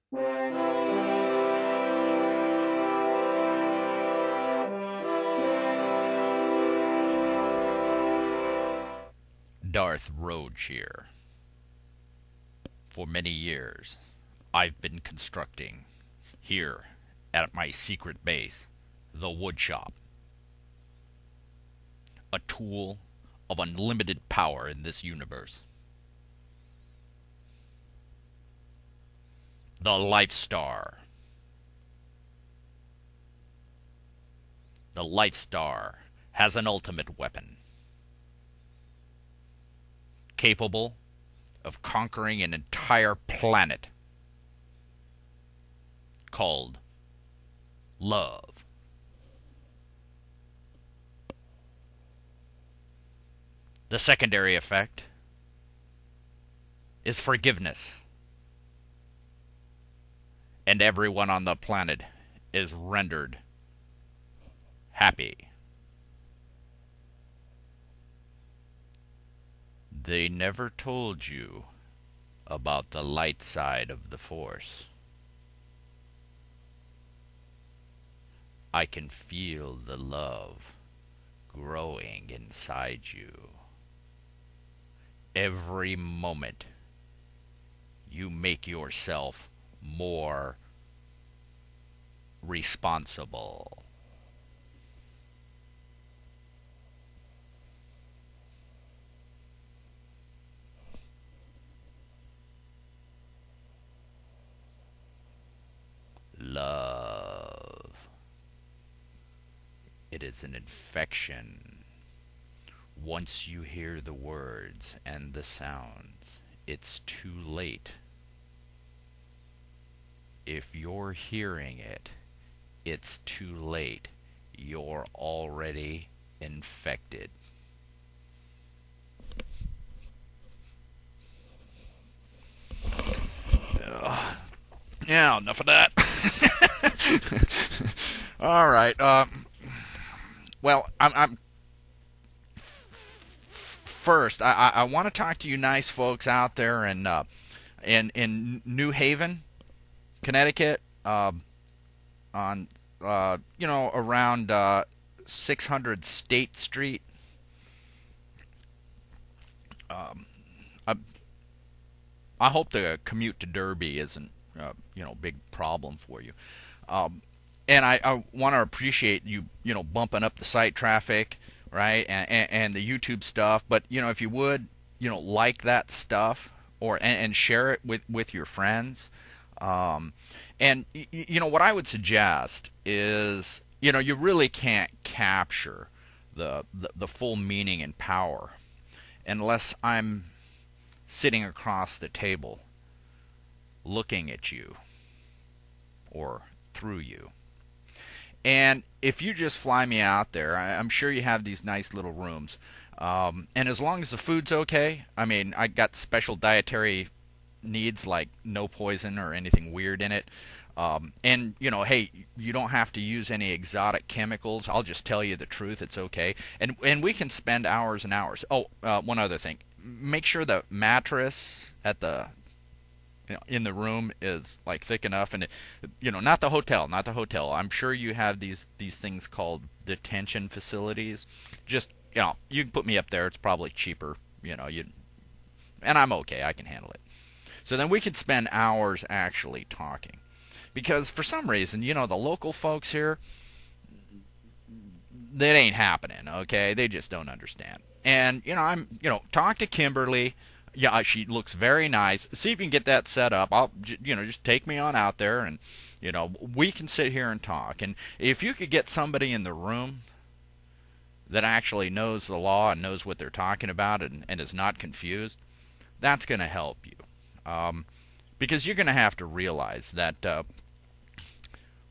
Darth Roage here. For many years, I've been constructing, here at my secret base, the woodshop, a tool of unlimited power in this universe. The Life Star. The Life Star has an ultimate weapon, capable of conquering an entire planet, called love. The secondary effect is forgiveness, and everyone on the planet is rendered happy. They never told you about the light side of the Force. I can feel the love growing inside you. Every moment you make yourself more responsible. Love. It is an infection. Once you hear the words and the sounds, it's too late. If you're hearing it, it's too late. You're already infected. Yeah, enough of that. All right. Well, I'm first. I want to talk to you, nice folks out there in New Haven, Connecticut, on around 600 State Street. I, I hope the commute to Derby isn't big problem for you. And I want to appreciate you bumping up the site traffic, right, and the YouTube stuff. But if you would like that stuff and share it with your friends. And what I would suggest is you really can't capture the full meaning and power unless I'm sitting across the table looking at you or through you. And if you just fly me out there, I'm sure you have these nice little rooms. And as long as the food's okay, I mean, I got special dietary needs like no poison or anything weird in it. And hey, you don't have to use any exotic chemicals. I'll just tell you the truth. It's okay. And we can spend hours and hours. Oh, one other thing. Make sure the mattress at the in the room is like thick enough, and not the hotel, not the hotel. I'm sure you have these things called detention facilities. Just you can put me up there. It's probably cheaper. And I'm okay. I can handle it. So then we could spend hours actually talking, because for some reason, the local folks here, that ain't happening. Okay, they just don't understand. And talk to Kimberly. Yeah, she looks very nice. See if you can get that set up. I'll just take me on out there, and we can sit here and talk. And if you could get somebody in the room that actually knows the law and knows what they're talking about and is not confused, that's going to help you. Because you're going to have to realize that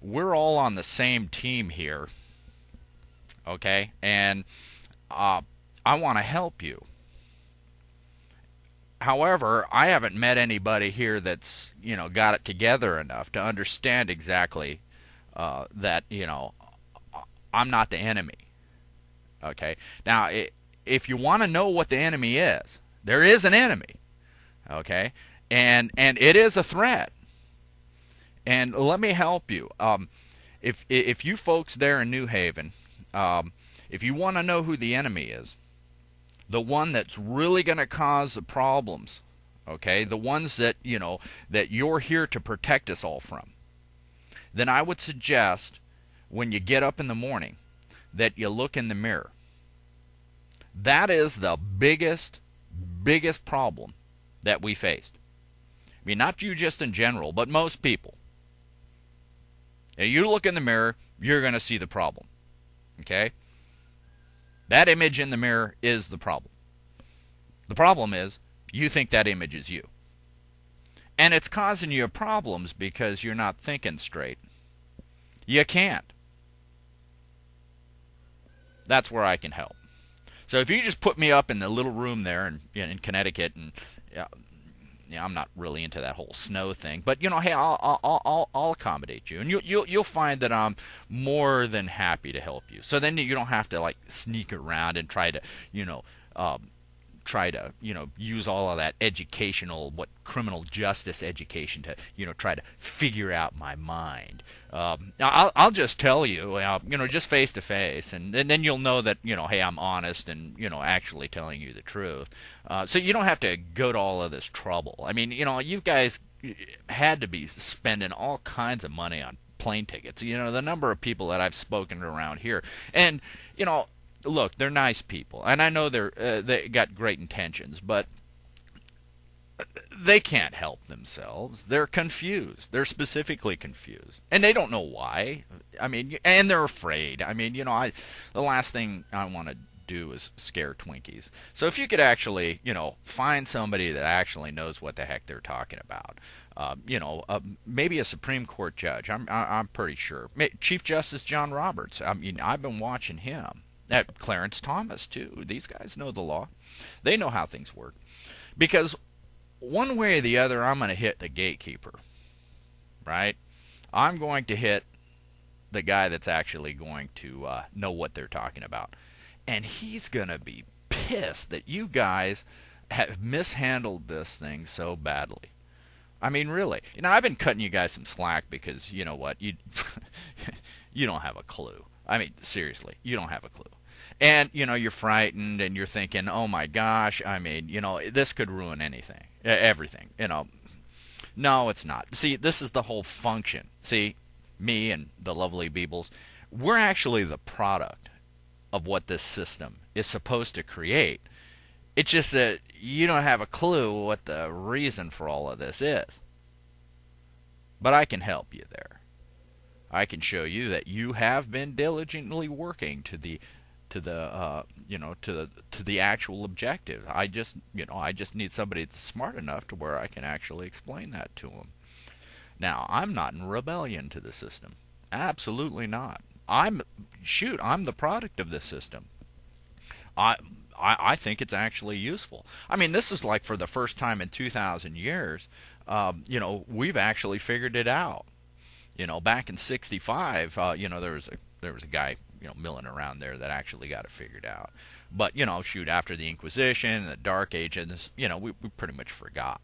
we're all on the same team here, okay? And I want to help you. However, I haven't met anybody here that's got it together enough to understand exactly that I'm not the enemy. Okay. Now, if you want to know what the enemy is, there is an enemy. Okay, and it is a threat. And let me help you. If you folks there in New Haven, if you want to know who the enemy is, the one that's really going to cause the problems, okay, the ones that that you're here to protect us all from, then I would suggest when you get up in the morning that you look in the mirror. That is the biggest problem that we faced. I mean, not you just in general, but most people. And you look in the mirror, you're going to see the problem. Okay? That image in the mirror is the problem. The problem is you think that image is you. And it's causing you problems because you're not thinking straight. You can't. That's where I can help. So if you just put me up in the little room there in Connecticut, and I'm not really into that whole snow thing, but hey, I'll accommodate you, and you'll find that I'm more than happy to help you. So then you don't have to like sneak around and try to use all of that educational, criminal justice education to try to figure out my mind. I'll just tell you, just face to face, and then you'll know that hey, I'm honest and actually telling you the truth. So you don't have to go to all of this trouble. I mean, you guys had to be spending all kinds of money on plane tickets. The number of people that I've spoken to around here, and look, they're nice people, and I know they got great intentions, but they can't help themselves. They're confused. They're specifically confused, and they don't know why. I mean, and they're afraid. I mean, the last thing I want to do is scare Twinkies. So if you could actually, find somebody that actually knows what the heck they're talking about, maybe a Supreme Court judge. I'm pretty sure. Chief Justice John Roberts. I mean, I've been watching him. Clarence Thomas, too. These guys know the law. They know how things work. Because one way or the other, I'm going to hit the gatekeeper, right? I'm going to hit the guy that's actually going to know what they're talking about. And he's going to be pissed that you guys have mishandled this thing so badly. I mean, really. I've been cutting you guys some slack because, you know what, you don't have a clue. I mean, seriously, you don't have a clue. And, you're frightened and you're thinking, oh my gosh, I mean, this could ruin anything, everything, No, it's not. See, this is the whole function. See, me and the lovely Beebles, we're actually the product of what this system is supposed to create. It's just that you don't have a clue what the reason for all of this is. But I can help you there. I can show you that you have been diligently working to the actual objective. I just need somebody that's smart enough to where I can actually explain that to them. Now, I'm not in rebellion to the system. Absolutely not. I'm the product of this system. I think it's actually useful. I mean, this is like for the first time in 2,000 years, we've actually figured it out. Back in '65, there was a guy, milling around there that actually got it figured out. But, after the Inquisition and the Dark Ages, we pretty much forgot.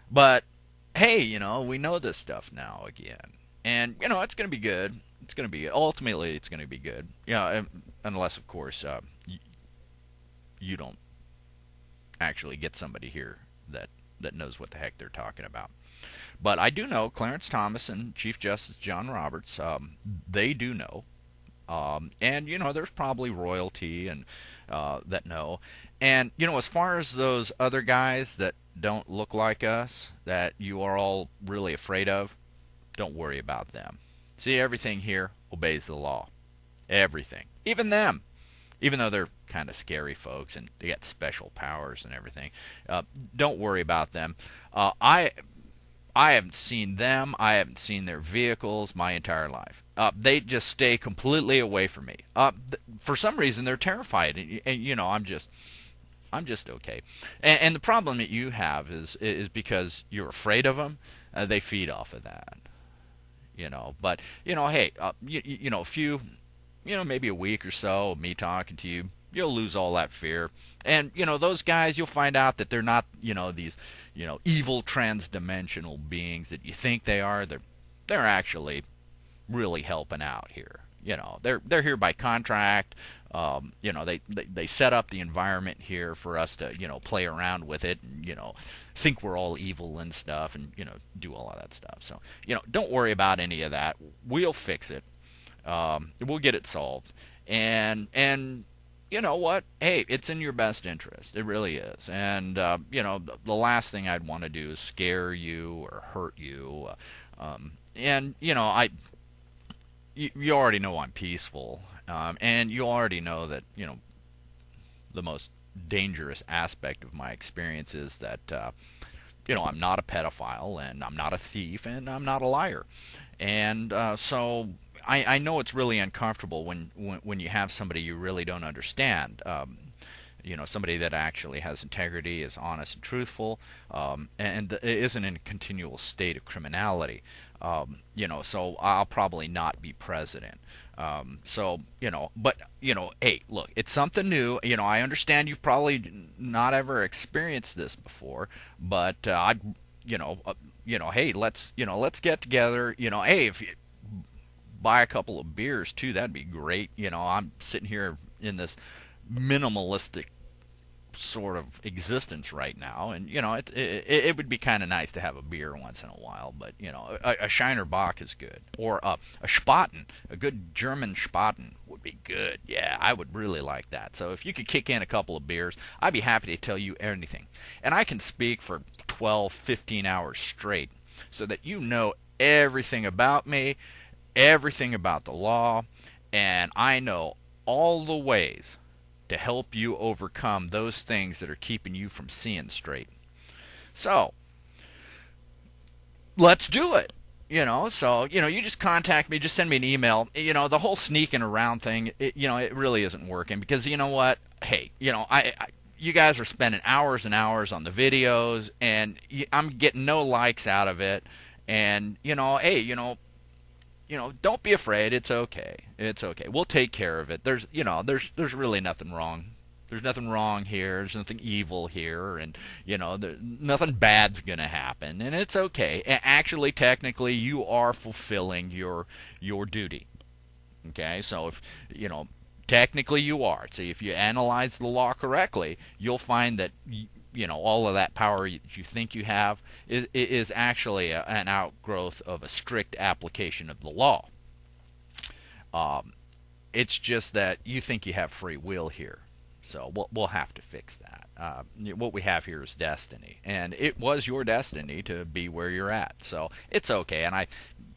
But, hey, we know this stuff now again. And, it's going to be good. Ultimately, it's going to be good. Unless, of course, you don't actually get somebody here that knows what the heck they're talking about. But I do know Clarence Thomas and Chief Justice John Roberts, they do know. And, there's probably royalty and that know. And, as far as those other guys that don't look like us, that you are all really afraid of, don't worry about them. See, everything here obeys the law. Everything. Even them. Even though they're kind of scary folks and they got special powers and everything. Don't worry about them. I haven't seen them. I haven't seen their vehicles my entire life. They just stay completely away from me. For some reason, they're terrified, and I'm just okay. And the problem that you have is because you're afraid of them. They feed off of that. But hey, a few, maybe a week or so of me talking to you, you'll lose all that fear. And, those guys, you'll find out that they're not, these, evil transdimensional beings that you think they are. they're actually really helping out here. They're here by contract. They set up the environment here for us to play around with it, and think we're all evil and stuff, and do all of that stuff. So don't worry about any of that. We'll fix it. We'll get it solved, and you know what? Hey, it's in your best interest. It really is. And the last thing I'd want to do is scare you or hurt you. And you already know I'm peaceful, and you already know that the most dangerous aspect of my experience is that I'm not a pedophile, and I'm not a thief, and I'm not a liar, and so I know it's really uncomfortable when you have somebody you really don't understand. Somebody that actually has integrity, is honest and truthful, and isn't in a continual state of criminality. So I'll probably not be president. But hey, look, it's something new. I understand you've probably not ever experienced this before, but hey, let's get together. Hey, if you buy a couple of beers too, that'd be great. I'm sitting here in this minimalistic sort of existence right now, and it would be kind of nice to have a beer once in a while, but a Shiner Bock is good, or a Spaten, a good German Spaten would be good. Yeah, I would really like that. So if you could kick in a couple of beers, I'd be happy to tell you anything, and I can speak for 12, 15 hours straight, so that everything about me, everything about the law, and I know all the ways to help you overcome those things that are keeping you from seeing straight. So, let's do it. You just contact me, just send me an email. The whole sneaking around thing, it really isn't working, because you know what? Hey, you guys are spending hours and hours on the videos, and I'm getting no likes out of it. And hey, don't be afraid. It's okay. It's okay. We'll take care of it. There's really nothing wrong. There's nothing wrong here. There's nothing evil here, and nothing bad's gonna happen, and it's okay. Actually, technically, you are fulfilling your duty. Okay, so if technically you are. So if you analyze the law correctly, you'll find that all of that power that you think you have is actually an outgrowth of a strict application of the law. It's just that you think you have free will here. So we'll have to fix that. What we have here is destiny, and it was your destiny to be where you're at. So it's okay, and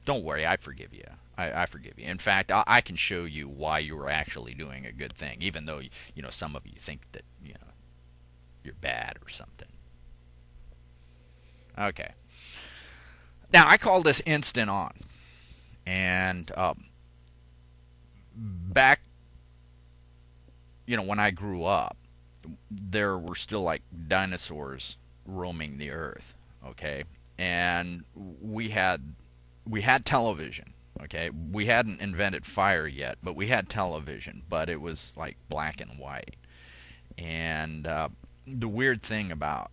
don't worry, I forgive you. I forgive you. In fact, I can show you why you were actually doing a good thing, even though some of you think that you're bad or something. Okay. Now I call this instant on, and back, when I grew up, there were still like dinosaurs roaming the earth. Okay, and we had television. Okay, we hadn't invented fire yet, but we had television, but it was like black and white. And the weird thing about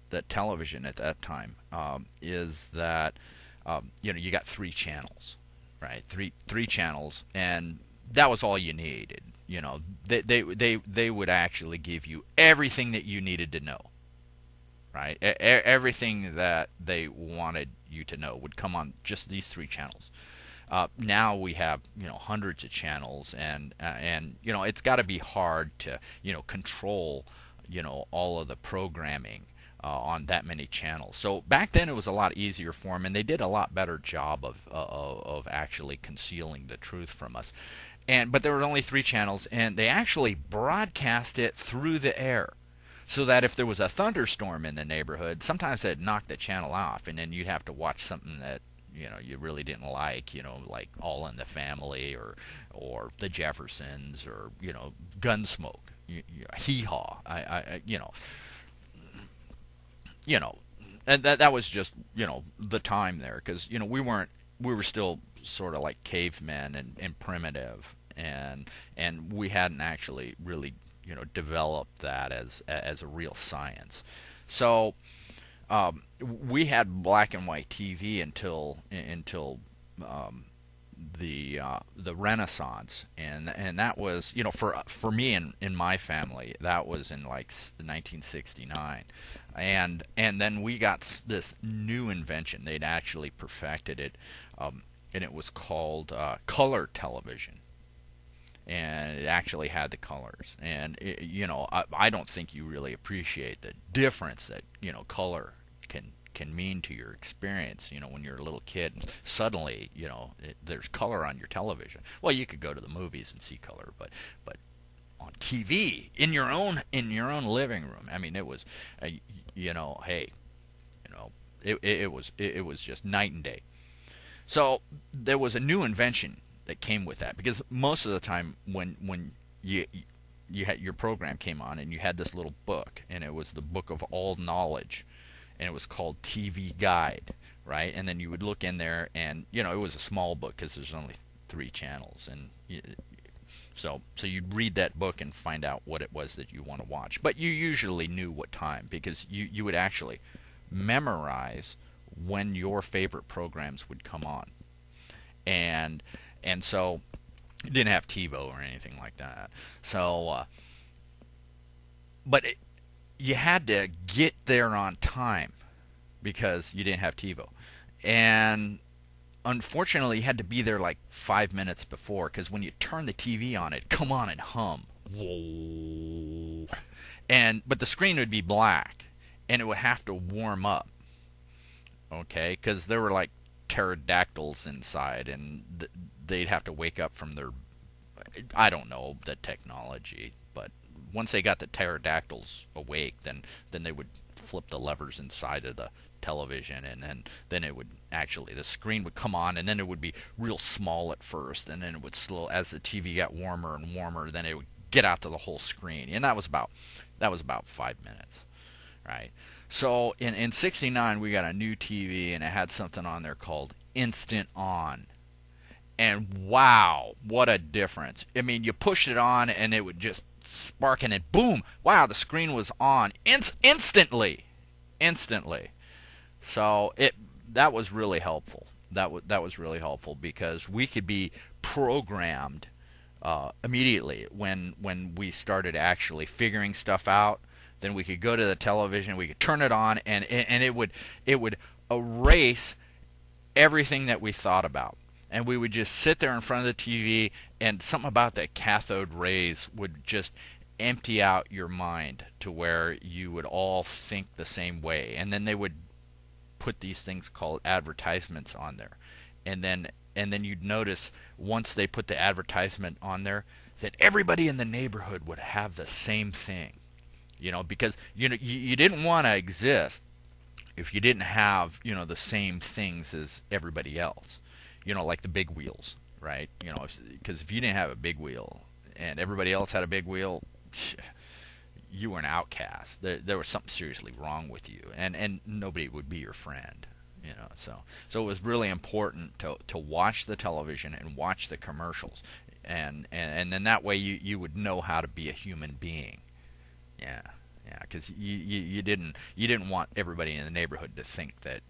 the television at that time is that you got three channels, right? Three channels, and that was all you needed. They would actually give you everything that you needed to know, right? Everything that they wanted you to know would come on just these three channels. Now we have hundreds of channels, and it's got to be hard to control all of the programming on that many channels. So back then it was a lot easier for them, and they did a lot better job of actually concealing the truth from us. But there were only three channels, and they actually broadcast it through the air, so that if there was a thunderstorm in the neighborhood, sometimes they'd knock the channel off, and then you'd have to watch something that you really didn't like, like All in the Family, or the Jeffersons, or Gunsmoke, Hee Haw. And that was just the time there, because we were still sort of like cavemen and primitive, and we hadn't actually really developed that as a real science. So We had black and white TV until the Renaissance, and that was, for me in my family, that was in like 1969, and then we got this new invention. They'd actually perfected it, and it was called color television, and it actually had the colors. And I don't think you really appreciate the difference that color can mean to your experience. When you're a little kid, and suddenly there's color on your television. Well, you could go to the movies and see color, but on TV in your own living room. I mean, it was, hey, it was just night and day. So there was a new invention that came with that, because most of the time when you had your program came on, and you had this little book, and it was the book of all knowledge, and it was called TV Guide, right? And then you would look in there, and it was a small book because there's only 3 channels, and so you'd read that book and find out what it was that you want to watch. But you usually knew what time, because you would actually memorize when your favorite programs would come on. And so it didn't have TiVo or anything like that. So but you had to get there on time because you didn't have TiVo. And unfortunately, you had to be there like 5 minutes before, because when you turn the TV on, it'd come on and hum. Whoa. But the screen would be black, and it would have to warm up. Okay, because there were like pterodactyls inside, and they'd have to wake up from their, I don't know the technology, but once they got the pterodactyls awake, then they would flip the levers inside of the television, and then it would actually, the screen would come on, and then it would be real small at first, and then it would slow, as the TV got warmer and warmer, then it would get out to the whole screen. And that was about 5 minutes, right? So in '69 we got a new TV, and it had something on there called InstantØ. And wow, what a difference. I mean, you pushed it on and it would just spark, and then boom, wow, the screen was on instantly. So that was really helpful. That was really helpful, because we could be programmed immediately when we started actually figuring stuff out. Then we could go to the television, we could turn it on, and it would erase everything that we thought about. And we would just sit there in front of the TV, and something about the cathode rays would just empty out your mind to where you would all think the same way. And then they would put these things called advertisements on there. And then you'd notice, once they put the advertisement on there, that everybody in the neighborhood would have the same thing. Because you didn't want to exist if you didn't have the same things as everybody else. Like the big wheels, right? Because if you didn't have a big wheel and everybody else had a big wheel, you were an outcast. There was something seriously wrong with you, and nobody would be your friend. So it was really important to watch the television and watch the commercials, and then that way you would know how to be a human being. Yeah, because you didn't want everybody in the neighborhood to think that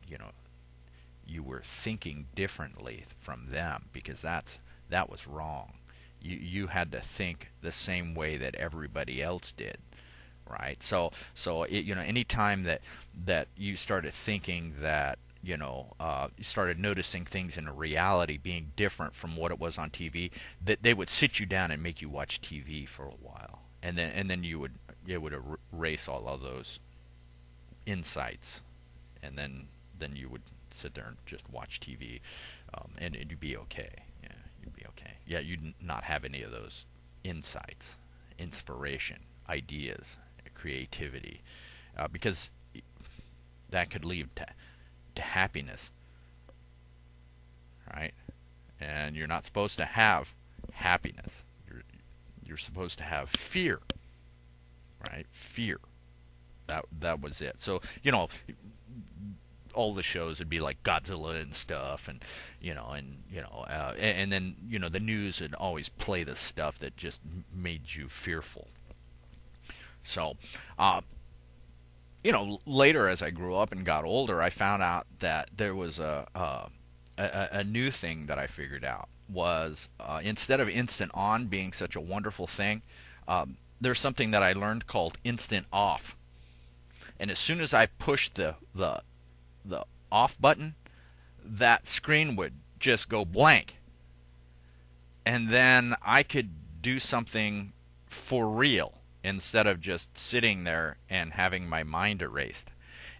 you were thinking differently from them, because that was wrong. You had to think the same way that everybody else did, right? So anytime that you started thinking that you started noticing things in reality being different from what it was on TV, that they would sit you down and make you watch TV for a while, and then it would erase all of those insights, and then you would sit there and just watch TV, and you'd be okay. Yeah, you'd be okay. Yeah, you'd not have any of those insights, inspiration, ideas, creativity, because that could lead to happiness, right? And you're not supposed to have happiness. You're supposed to have fear, right? Fear. That was it. So all the shows would be like Godzilla and stuff, and and then the news would always play the stuff that just made you fearful. So later as I grew up and got older, I found out that there was a new thing that I figured out was instead of instant on being such a wonderful thing, there's something that I learned called instant off. And as soon as I pushed the off button, that screen would just go blank, and then I could do something for real instead of just sitting there and having my mind erased.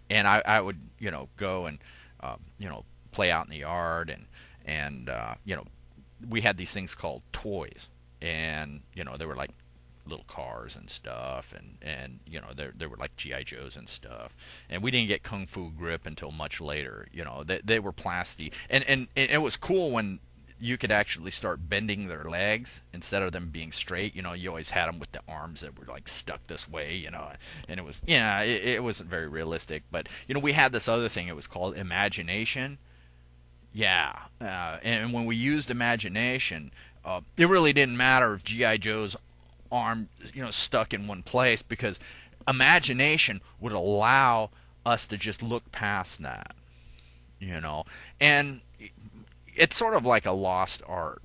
And I would go and play out in the yard, and we had these things called toys, and they were like little cars and stuff, and there were like GI Joes and stuff, and we didn't get Kung Fu Grip until much later. They were plastic, and it was cool when you could actually start bending their legs instead of them being straight. You always had them with the arms that were like stuck this way, and it was, it wasn't very realistic. But we had this other thing. It was called imagination. Yeah, and when we used imagination, it really didn't matter if GI Joe's arm, stuck in one place, because imagination would allow us to just look past that, and it's sort of like a lost art.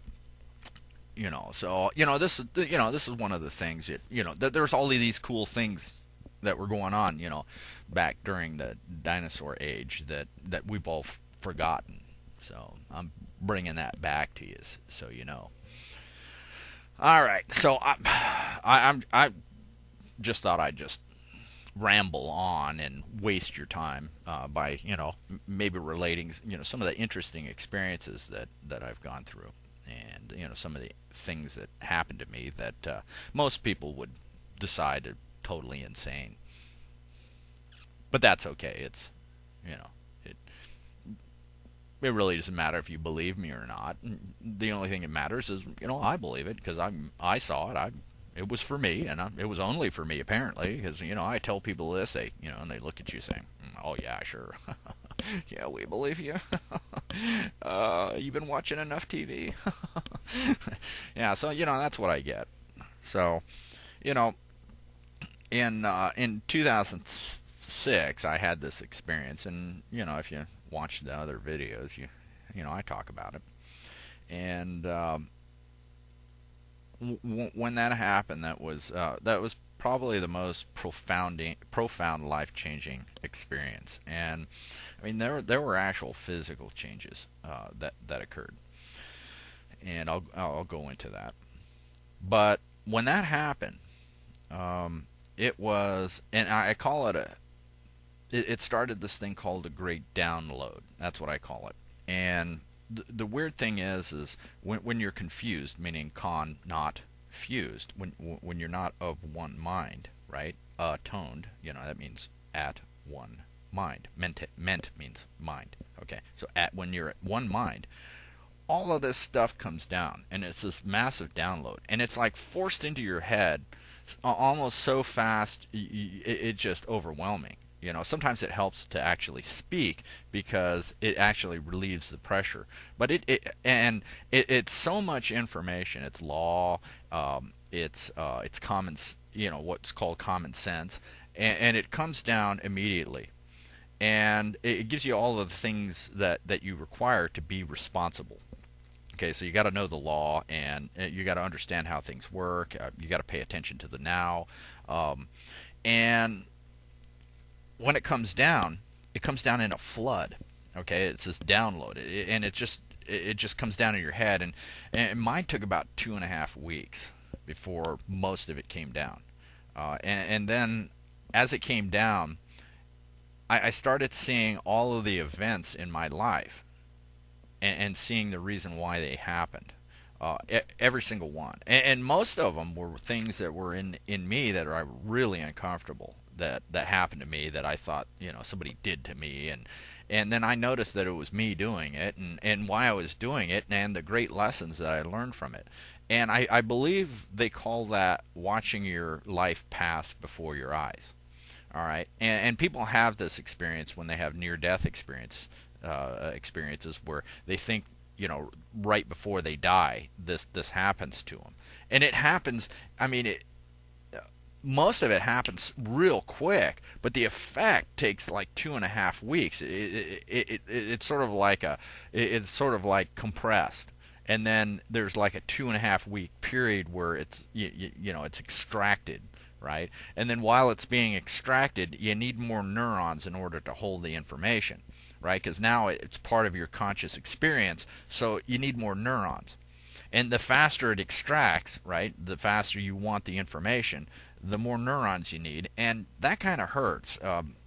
So this is one of the things that there's all of these cool things that were going on back during the dinosaur age that we've all forgotten. So I'm bringing that back to you, so all right. So I just thought I'd just ramble on and waste your time by maybe relating some of the interesting experiences that I've gone through, and some of the things that happened to me that most people would decide are totally insane. But that's okay. It's you know it it really doesn't matter if you believe me or not. The only thing that matters is I believe it because I saw it. It was for me, and it was only for me apparently, because I tell people this, and they look at you saying, "Oh yeah, sure, yeah, we believe you. You've been watching enough TV." Yeah, so that's what I get. So, you know, in 2006, I had this experience, and if you watch the other videos, I talk about it, and when that happened, that was probably the most profound life changing experience. And I mean, there were actual physical changes that occurred, and I'll go into that. But when that happened, it was, and I call it it started this thing called a great download. That's what I call it. And the weird thing is when you're confused, meaning not fused, when you're not of one mind, right? Toned, that means at one mind. Meant means mind. Okay, so when you're at one mind, all of this stuff comes down, and it's this massive download, and it's like forced into your head almost so fast, it's just overwhelming. Sometimes it helps to actually speak because it actually relieves the pressure. But it's so much information. It's law. It's common. What's called common sense, and it comes down immediately, and it gives you all of the things that you require to be responsible. Okay, so you got to know the law, and you got to understand how things work. You got to pay attention to the now, and when it comes down in a flood. Okay, it's this download, and it just comes down in your head, and mine took about 2.5 weeks before most of it came down, and then as it came down, I started seeing all of the events in my life, and seeing the reason why they happened. Every single one, and most of them were things that were in me that are really uncomfortable, that happened to me, that I thought somebody did to me, and then I noticed that it was me doing it, and why I was doing it, and the great lessons that I learned from it. And I believe they call that watching your life pass before your eyes. All right, and people have this experience when they have near-death experiences where they think right before they die this happens to them, and it happens. I mean, most of it happens real quick, but the effect takes like 2.5 weeks. It's sort of like it's sort of like compressed, and then there's like a 2.5 week period where it's it's extracted, right? And then while it's being extracted, you need more neurons in order to hold the information, right? Because now it's part of your conscious experience, so you need more neurons. And the faster it extracts, right, the faster you want the information, the more neurons you need. And that kind of hurts.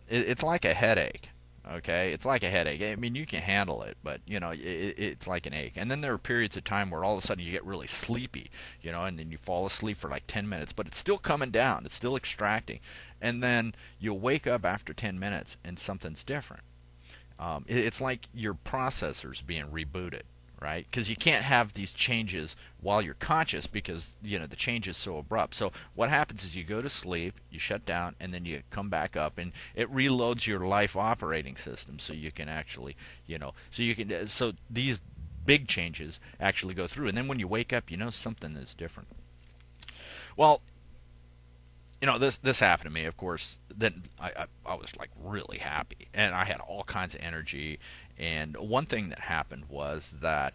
It's like a headache. Okay, it's like a headache. I mean, you can handle it, but it's like an ache. And then there are periods of time where all of a sudden you get really sleepy, and then you fall asleep for like 10 minutes, but it's still coming down. It's still extracting, and then you'll wake up after 10 minutes and something's different. It's like your processor's being rebooted, right? Because you can't have these changes while you're conscious because the change is so abrupt. So what happens is you go to sleep, you shut down, and then you come back up, and it reloads your life operating system so you can actually, so these big changes actually go through, and then when you wake up, something is different. Well, this happened to me, of course. Then I was like really happy, and I had all kinds of energy. And one thing that happened was that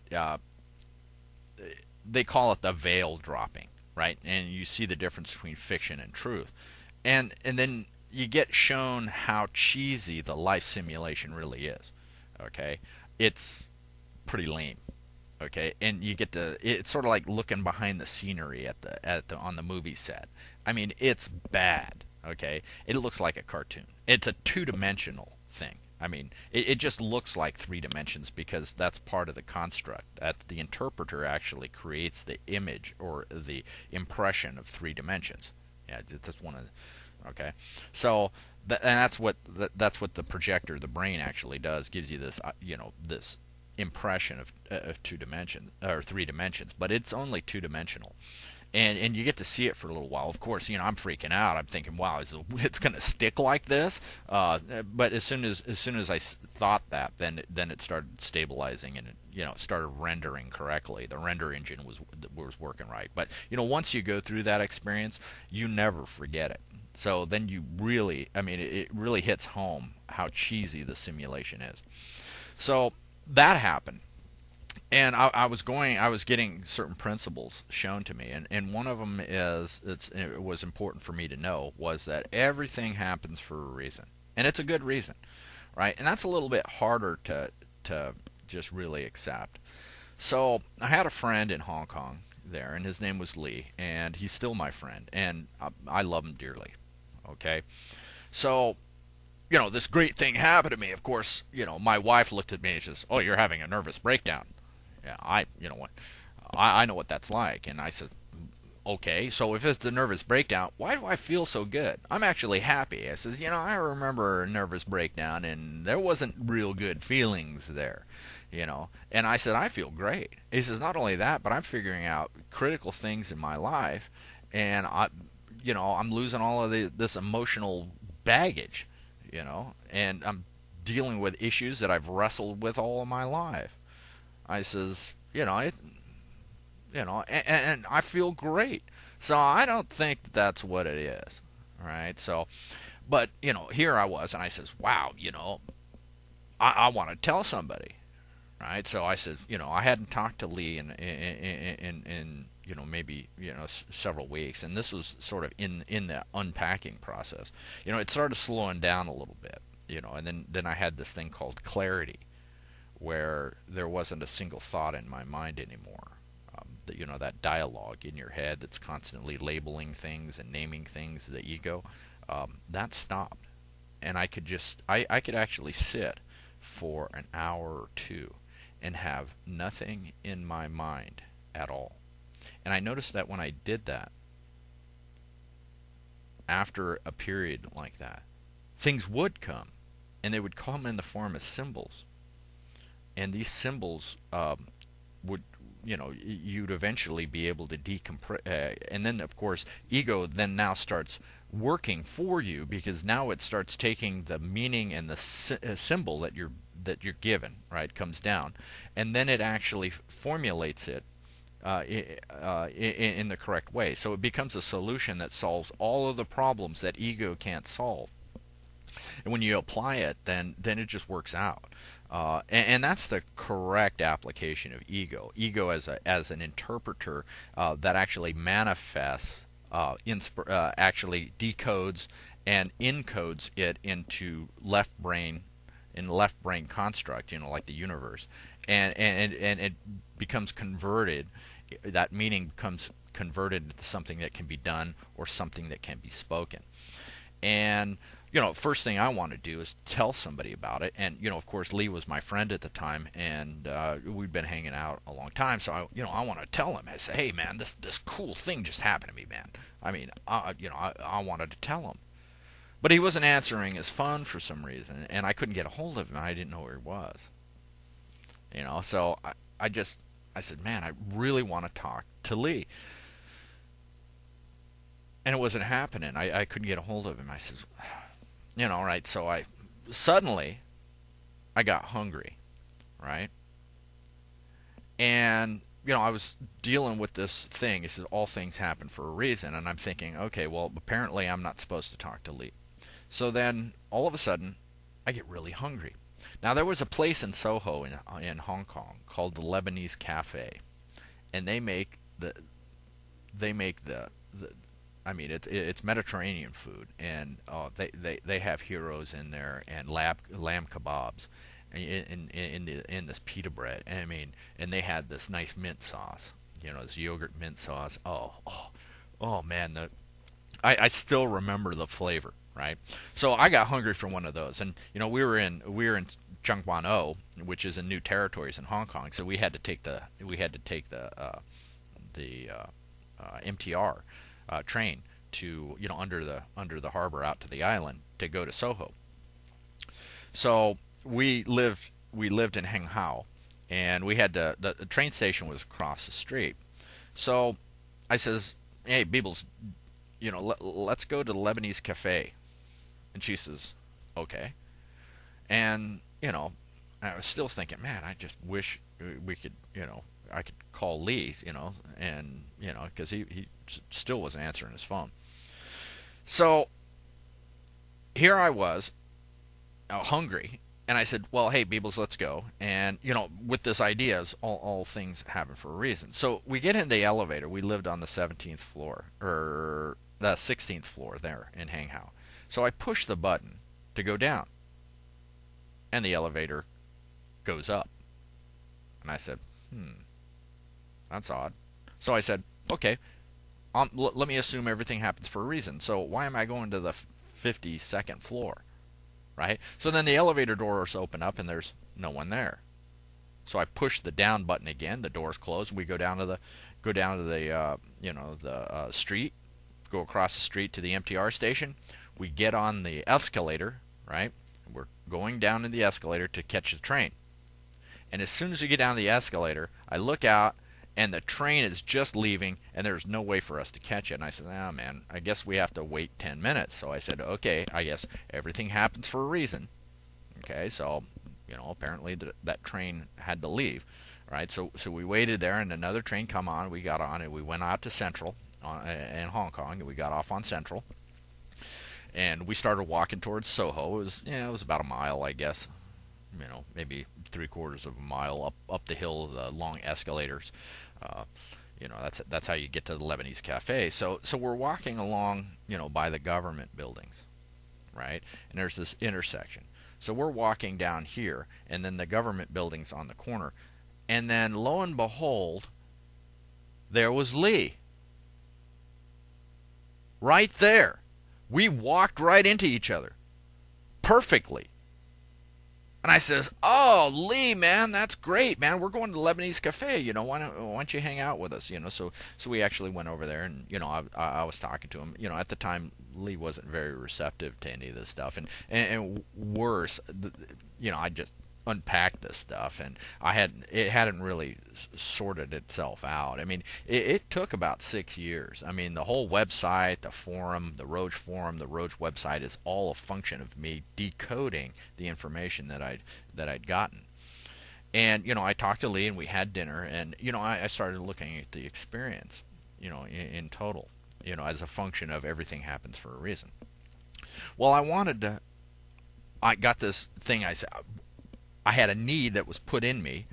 they call it the veil dropping, right? And you see the difference between fiction and truth, and then you get shown how cheesy the life simulation really is. Okay, it's pretty lame. Okay, and you get to, it's sort of like looking behind the scenery at the on the movie set. I mean, it's bad. Okay, it looks like a cartoon. It's a two-dimensional thing. I mean, it just looks like 3 dimensions because that's part of the construct. That the interpreter actually creates the image or the impression of 3 dimensions. Yeah, that's one of the, okay. So and that's what the projector, the brain, actually does. Gives you this this impression of 2 dimensions or 3 dimensions, but it's only 2 dimensional. And you get to see it for a little while. Of course, I'm freaking out. I'm thinking, wow, it's going to stick like this? But as soon as I thought that, then it started stabilizing, and it started rendering correctly. The render engine was working right. But once you go through that experience, you never forget it. So then you really, I mean, it really hits home how cheesy the simulation is. So that happened. And I was getting certain principles shown to me, and one of them it was important for me to know was that everything happens for a reason, and it's a good reason, right? And that's a little bit harder to just really accept. So I had a friend in Hong Kong there, and his name was Lee, and he's still my friend, and I love him dearly. Okay, so this great thing happened to me. Of course, my wife looked at me and says, "Oh, you're having a nervous breakdown." Yeah, you know what, I know what that's like. And I said, okay, so if it's a nervous breakdown, why do I feel so good? I'm actually happy. I says, I remember a nervous breakdown, and there wasn't real good feelings there, And I said, I feel great. He says, not only that, but I'm figuring out critical things in my life, and I'm losing all of this emotional baggage, and I'm dealing with issues that I've wrestled with all of my life. I says, and I feel great. So I don't think that's what it is, right? So, but here I was, and I says, wow, I want to tell somebody, right? So I said, I hadn't talked to Lee in maybe several weeks, and this was sort of in the unpacking process. It started slowing down a little bit, and then I had this thing called clarity, where there wasn't a single thought in my mind anymore. That dialogue in your head that's constantly labeling things and naming things, the ego, that stopped. And I could actually sit for an hour or two and have nothing in my mind at all. And I noticed that when I did that, after a period like that, things would come, and they would come in the form of symbols. And these symbols would, you'd eventually be able to decompress. And then, of course, ego then now starts working for you, because now it starts taking the meaning and the symbol that you're given, right, comes down, and then it actually formulates it in the correct way. So it becomes a solution that solves all of the problems that ego can't solve. And when you apply it, then it just works out. And that's the correct application of ego. Ego as an interpreter that actually manifests, actually decodes and encodes it into left brain construct, like the universe, and it becomes converted. That meaning becomes converted into something that can be done or something that can be spoken. And first thing I want to do is tell somebody about it. And of course, Lee was my friend at the time, and we'd been hanging out a long time. So I want to tell him. I say, hey man, this cool thing just happened to me, man. I mean, I wanted to tell him, but he wasn't answering his phone for some reason, and I couldn't get a hold of him. I didn't know where he was. So I said, man, I really want to talk to Lee. And it wasn't happening. I couldn't get a hold of him. I said, right. So suddenly I got hungry, right? And I was dealing with this thing. He said all things happen for a reason, and I'm thinking, okay, well, apparently I'm not supposed to talk to Lee. So then all of a sudden I get really hungry. Now there was a place in Soho in Hong Kong called the Lebanese Cafe, and they make the I mean, it's Mediterranean food, and they have heroes in there, and lamb kebabs, in this pita bread. And I mean, and they had this nice mint sauce, this yogurt mint sauce. Oh man, I still remember the flavor, right? So I got hungry for one of those, and we were in Changguan-o, which is in New Territories in Hong Kong. So we had to take the MTR train to under the harbor out to the island to go to Soho. So we lived in Heng Hao, and we had the train station was across the street. So I says, hey Beebles, let's go to the Lebanese Cafe. And she says, okay. And I was still thinking, man, I just wish we could, I could call Lee, and because he still wasn't answering his phone. So here I was, hungry, and I said, well, hey Beebles, let's go. And with this idea, is all things happen for a reason. So we get in the elevator. We lived on the 17th floor, or the 16th floor there in Hang Hao. So I push the button to go down, and the elevator goes up. And I said, that's odd. So I said, okay, let me assume everything happens for a reason. So why am I going to the 52nd floor, right? So then the elevator doors open up, and there's no one there. So I push the down button again. The doors close. We go down to the street, go across the street to the MTR station. We get on the escalator, right? We're going down in the escalator to catch the train. And as soon as we get down the escalator, I look out, and the train is just leaving, and there's no way for us to catch it. And I said, oh man, I guess we have to wait 10 minutes. So I said, okay, I guess everything happens for a reason. Okay, so apparently that train had to leave, right? So we waited there, and another train come on. We got on, and we went out to Central in Hong Kong, and we got off on Central, and we started walking towards Soho. It was about a mile, I guess, maybe 3/4 of a mile up the hill, the long escalators. That's how you get to the Lebanese Cafe. So we're walking along, by the government buildings, right? And there's this intersection. So we're walking down here, and then the government building's on the corner. And then lo and behold, there was Lee. Right there. We walked right into each other. Perfectly. And I says, oh, Lee, man, that's great, man. We're going to the Lebanese Cafe. Why don't you hang out with us? So we actually went over there, and I was talking to him. At the time, Lee wasn't very receptive to any of this stuff, and worse, I just unpacked this stuff, and it hadn't really sorted itself out. I mean, it took about 6 years. I mean, the whole website, the forum, the Roage website is all a function of me decoding the information that I'd gotten. And I talked to Lee, and we had dinner, and I started looking at the experience, in total, as a function of everything happens for a reason. Well, I got this thing. I had a need that was put in me.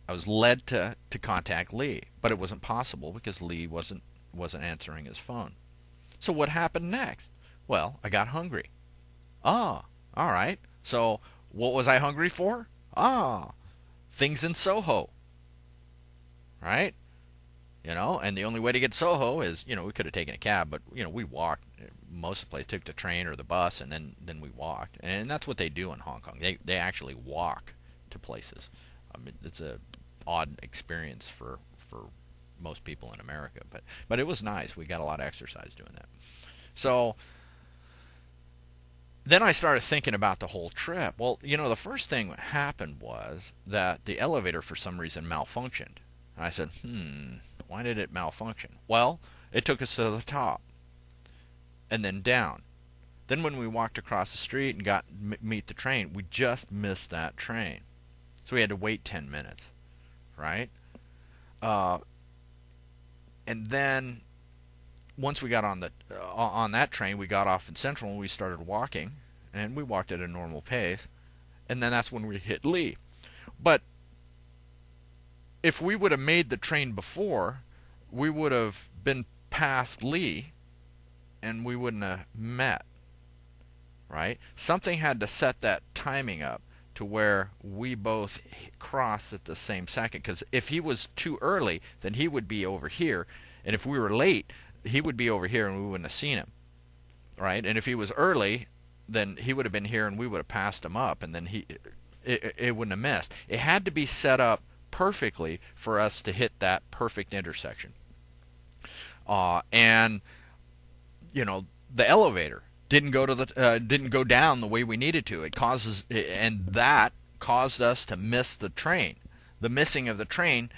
I was led to contact Lee, but it wasn't possible because Lee wasn't answering his phone. So what happened next? Well, I got hungry. Ah, all right. So what was I hungry for? Ah, things in Soho, right? And the only way to get to Soho is, we could have taken a cab, but we walked most of the place, took the train or the bus, and then we walked. And that's what they do in Hong Kong. They actually walk to places. I mean, it's a odd experience for most people in America, but it was nice. We got a lot of exercise doing that. So then I started thinking about the whole trip. Well, the first thing that happened was that the elevator for some reason malfunctioned. And I said, why did it malfunction? Well, it took us to the top and then down. Then when we walked across the street and got meet the train, we just missed that train. So we had to wait 10 minutes, right? And then once we got on that train, we got off in Central and we started walking, and we walked at a normal pace. And then that's when we hit Lee. But if we would have made the train before, we would have been past Lee, and we wouldn't have met, right? Something had to set that timing up to where we both crossed at the same second. Because if he was too early, then he would be over here, and if we were late, he would be over here, and we wouldn't have seen him, right? And if he was early, then he would have been here, and we would have passed him up, and then it wouldn't have missed. It had to be set up perfectly for us to hit that perfect intersection. And the elevator didn't go down the way we needed to. And that caused us to miss the train. The missing of the train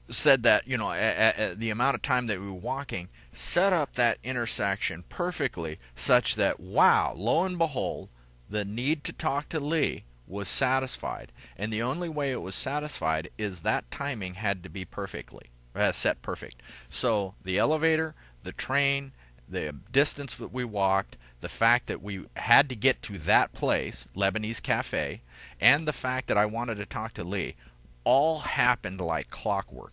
said that the amount of time that we were walking set up that intersection perfectly, such that lo and behold, the need to talk to Lee was satisfied. And the only way it was satisfied is that timing had to be set perfect. So the elevator, the train, the distance that we walked, the fact that we had to get to that place, Lebanese Cafe, and the fact that I wanted to talk to Lee, all happened like clockwork.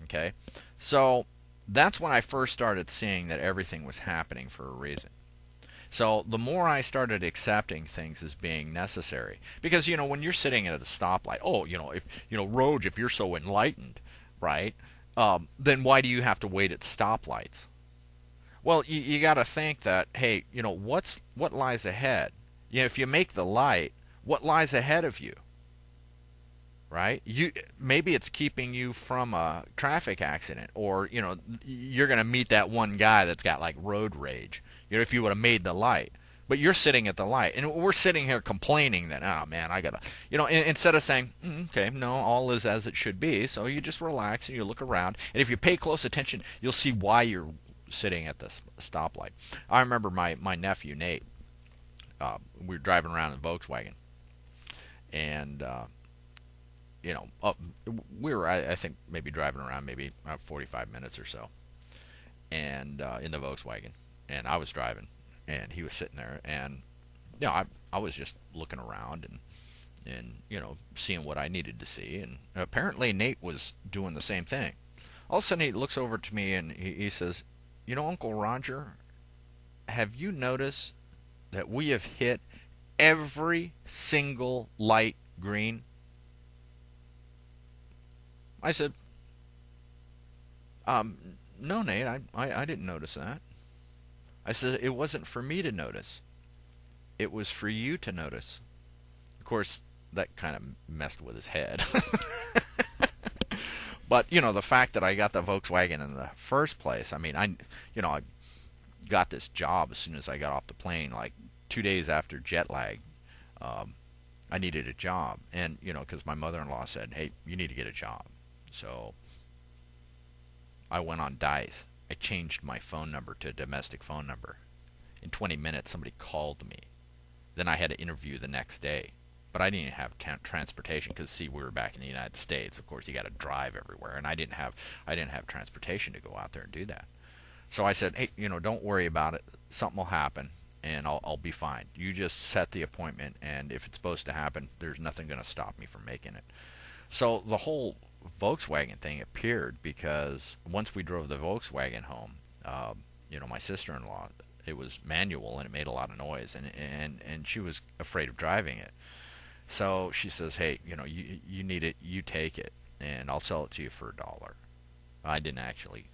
Okay? So that's when I first started seeing that everything was happening for a reason. So the more I started accepting things as being necessary, because when you're sitting at a stoplight, if Roage, if you're so enlightened, right, then why do you have to wait at stoplights? Well, you got to think that, hey, what lies ahead? If you make the light, what lies ahead of you? Right? Maybe it's keeping you from a traffic accident, or you're going to meet that one guy that's got like road rage. If you would have made the light, but you're sitting at the light, and we're sitting here complaining that, oh man, I gotta, instead of saying, okay, no, all is as it should be. So you just relax and you look around, and if you pay close attention, you'll see why you're sitting at the stoplight. I remember my nephew Nate. We were driving around in a Volkswagen, and we were, I think, maybe driving around maybe 45 minutes or so, and in the Volkswagen, and I was driving, and he was sitting there, and I was just looking around and seeing what I needed to see, and apparently Nate was doing the same thing. All of a sudden he looks over to me and he says, Uncle Roger, have you noticed that we have hit every single light green? I said, no, Nate, I didn't notice that. I said, it wasn't for me to notice. It was for you to notice. Of course, that kind of messed with his head. But, the fact that I got the Volkswagen in the first place, I mean, I got this job as soon as I got off the plane, like 2 days after jet lag. I needed a job. And, because my mother-in-law said, hey, you need to get a job. So I went on Dice. I changed my phone number to a domestic phone number. In 20 minutes, somebody called me. Then I had to interview the next day. but I didn't have transportation because see we were back in the United States. Of course, you got to drive everywhere, and I didn't have transportation to go out there and do that. So I said, hey, don't worry about it. Something will happen, and I'll be fine. You just set the appointment, and if it's supposed to happen, there's nothing going to stop me from making it. So the whole Volkswagen thing appeared because once we drove the Volkswagen home, my sister-in-law, it was manual and it made a lot of noise, and she was afraid of driving it. So she says, hey, you need it, you take it, and I'll sell it to you for $1. I didn't actually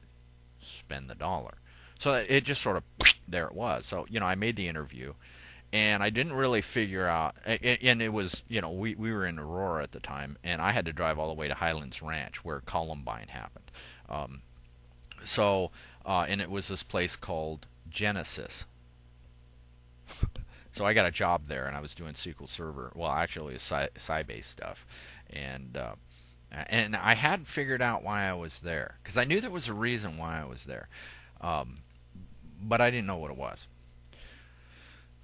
spend the dollar. So it just sort of, there it was. So, I made the interview, and I didn't really figure out, and it was, we were in Aurora at the time, and I had to drive all the way to Highlands Ranch where Columbine happened. And it was this place called Genesis. So I got a job there, and I was doing SQL Server. Well, actually, it's Sybase stuff, and I hadn't figured out why I was there because I knew there was a reason why I was there, but I didn't know what it was.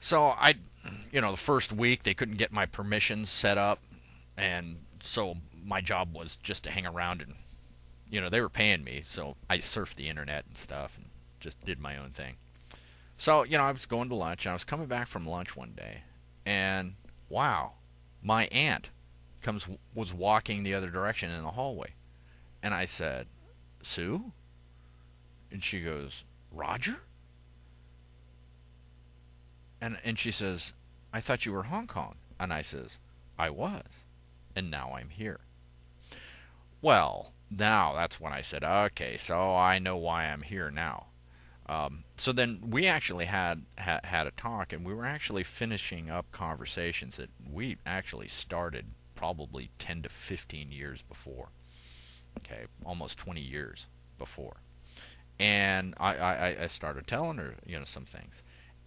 So the first week they couldn't get my permissions set up, and so my job was just to hang around and, they were paying me, so I surfed the internet and stuff and just did my own thing. So, I was going to lunch, and I was coming back from lunch one day, and wow, my aunt was walking the other direction in the hallway. And I said, Sue? And she goes, Roger? And she says, I thought you were Hong Kong. And I says, I was. And now I'm here. Well, now that's when I said, okay, so I know why I'm here now. So then we actually had a talk, and we were actually finishing up conversations that we actually started probably 10 to 15 years before. Okay, almost 20 years before. And I started telling her, some things.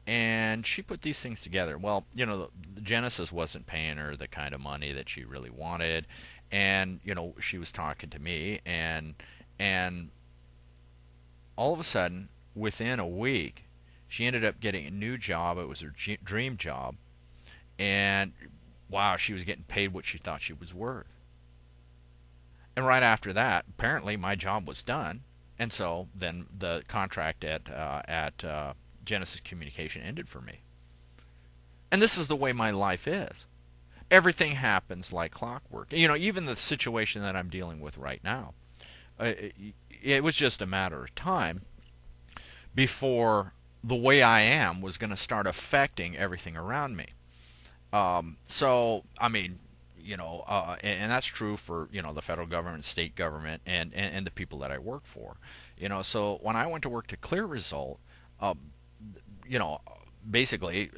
And she put these things together. Well, the Genesis wasn't paying her the kind of money that she really wanted. And, she was talking to me, and all of a sudden, within a week, she ended up getting a new job. It was her dream job. And wow, she was getting paid what she thought she was worth. And right after that, apparently my job was done. And so then the contract at Genesis Communication ended for me. And this is the way my life is. Everything happens like clockwork. Even the situation that I'm dealing with right now, it was just a matter of time before the way I am was going to start affecting everything around me. So, I mean, and that's true for, the federal government, state government, and the people that I work for. So when I went to work to Clear Result, basically,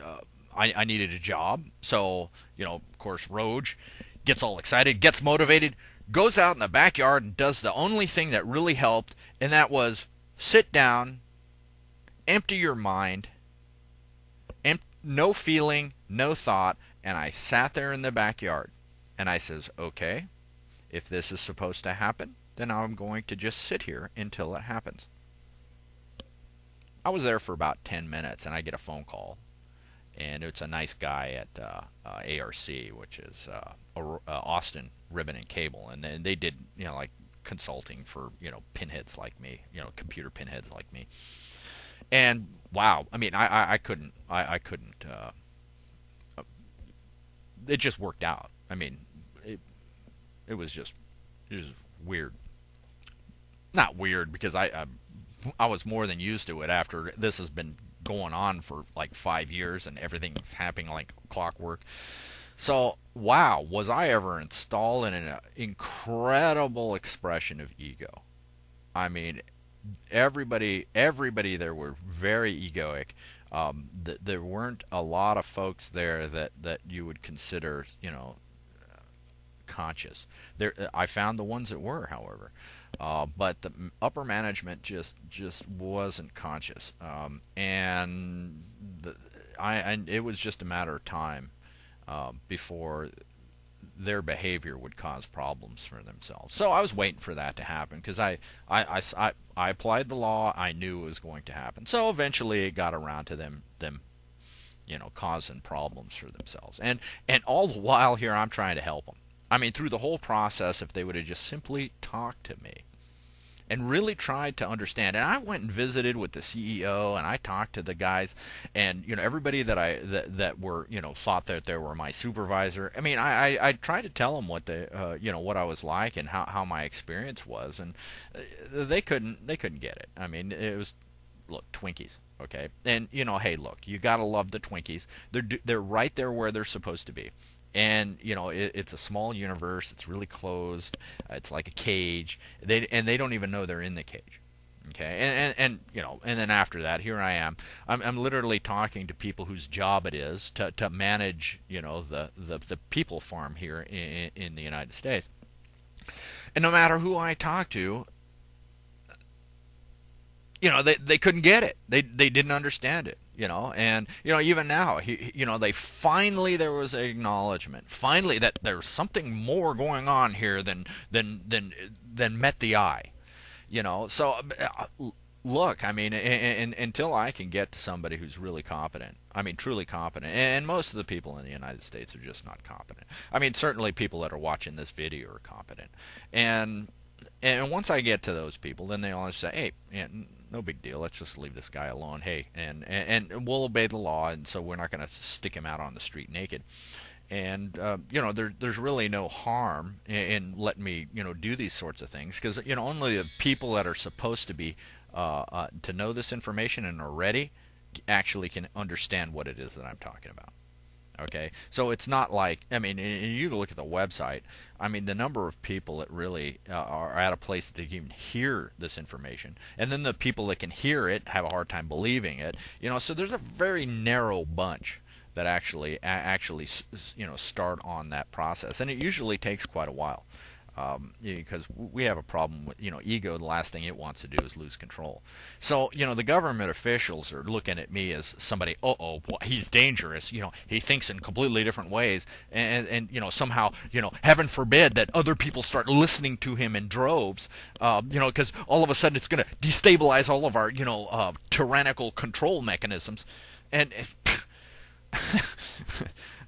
I needed a job. So, of course, Roage gets all excited, gets motivated, goes out in the backyard and does the only thing that really helped, and that was sit down, empty your mind, no feeling, no thought, and I sat there in the backyard, and I says, okay, if this is supposed to happen, then I'm going to just sit here until it happens. I was there for about 10 minutes, and I get a phone call, and it's a nice guy at ARC, which is Austin Ribbon and Cable, and they did, like consulting for, pinheads like me, computer pinheads like me. And wow, I mean, I couldn't. It just worked out. I mean, it was just weird. Not weird because I was more than used to it after this has been going on for like 5 years and everything's happening like clockwork. So wow, was I ever installed in an incredible expression of ego? I mean, everybody there were very egoic. There weren't a lot of folks there that you would consider, conscious. There, I found the ones that were, however, but the upper management just wasn't conscious, and it was just a matter of time before their behavior would cause problems for themselves. So I was waiting for that to happen because I applied the law. I knew it was going to happen. So eventually it got around to them causing problems for themselves. And all the while here, I'm trying to help them. I mean, through the whole process, if they would have just simply talked to me and really tried to understand. And I went and visited with the CEO, and I talked to the guys, and everybody that were thought that they were my supervisor. I mean, I tried to tell them what I was like and how my experience was, and they couldn't get it. I mean, it was, look, Twinkies. Okay, and hey, look, you gotta love the Twinkies. They're right there where they're supposed to be, and it's a small universe. It's really closed. It's like a cage. They don't even know they're in the cage. Okay, and then after that, here I am. I'm literally talking to people whose job it is to manage the people farm here in the United States. And no matter who I talk to, they couldn't get it. They didn't understand it. And even now, they finally, there was an acknowledgement finally that there's something more going on here than met the eye. So look, I mean, until I can get to somebody who's really competent, I mean, truly competent, and most of the people in the United States are just not competent. I mean, certainly people that are watching this video are competent, and once I get to those people, then they always say, "Hey, yeah, no big deal. Let's just leave this guy alone. Hey, and we'll obey the law, and so we're not going to stick him out on the street naked." And there's really no harm in letting me do these sorts of things, because only the people that are supposed to be to know this information and are ready actually can understand what it is that I'm talking about. Okay, so it's not like, I mean, you look at the website. I mean, the number of people that really are at a place that they can even hear this information, and then the people that can hear it have a hard time believing it. So there's a very narrow bunch that actually start on that process, and it usually takes quite a while. Because we have a problem with ego. The last thing it wants to do is lose control. So the government officials are looking at me as somebody. He's dangerous. He thinks in completely different ways, and somehow heaven forbid that other people start listening to him in droves. Because all of a sudden it's going to destabilize all of our tyrannical control mechanisms, and.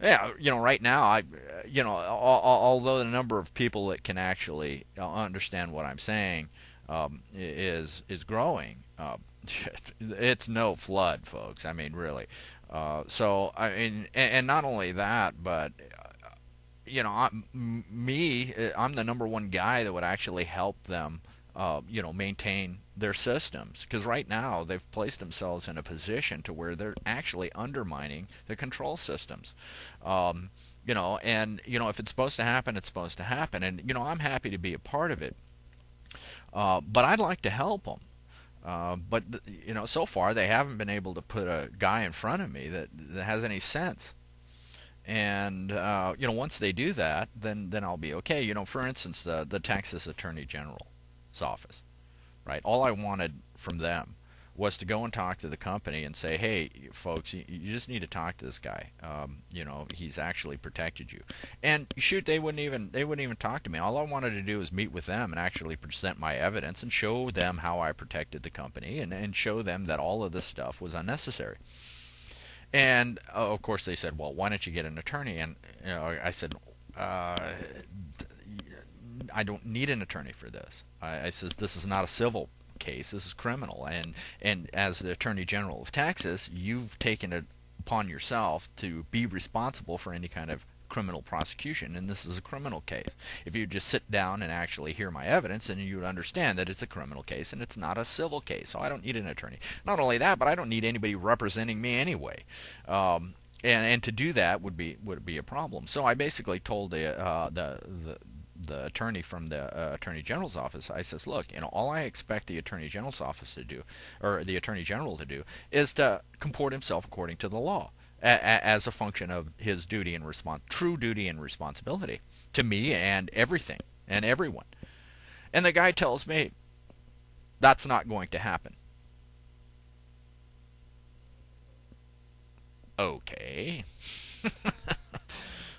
Yeah, right now, although the number of people that can actually understand what I'm saying is growing, it's no flood, folks. I mean, really. So I mean, and not only that, but I'm the number one guy that would actually help them, maintain their systems, because right now they've placed themselves in a position to where they're actually undermining the control systems. If it's supposed to happen, it's supposed to happen, and I'm happy to be a part of it. But I'd like to help them. But so far they haven't been able to put a guy in front of me that has any sense. And once they do that, then I'll be okay. For instance, the Texas Attorney General's office, right? All I wanted from them was to go and talk to the company and say, "Hey, folks, you just need to talk to this guy. He's actually protected you." And shoot, they wouldn't even talk to me. All I wanted to do was meet with them and actually present my evidence and show them how I protected the company, and show them that all of this stuff was unnecessary. And of course they said, "Well, why don't you get an attorney?" And I said, "I don't need an attorney for this." I says, "This is not a civil case. This is criminal. And as the Attorney General of Texas, you've taken it upon yourself to be responsible for any kind of criminal prosecution, and this is a criminal case. If you just sit down and actually hear my evidence, then you would understand that it's a criminal case and it's not a civil case. So I don't need an attorney. Not only that, but I don't need anybody representing me anyway." And to do that would be a problem. So I basically told the attorney from the Attorney General's office, I says, "Look, all I expect the Attorney General's office to do, or the Attorney General to do, is to comport himself according to the law, as a function of his duty and true duty and responsibility to me and everything and everyone." And the guy tells me that's not going to happen. Okay.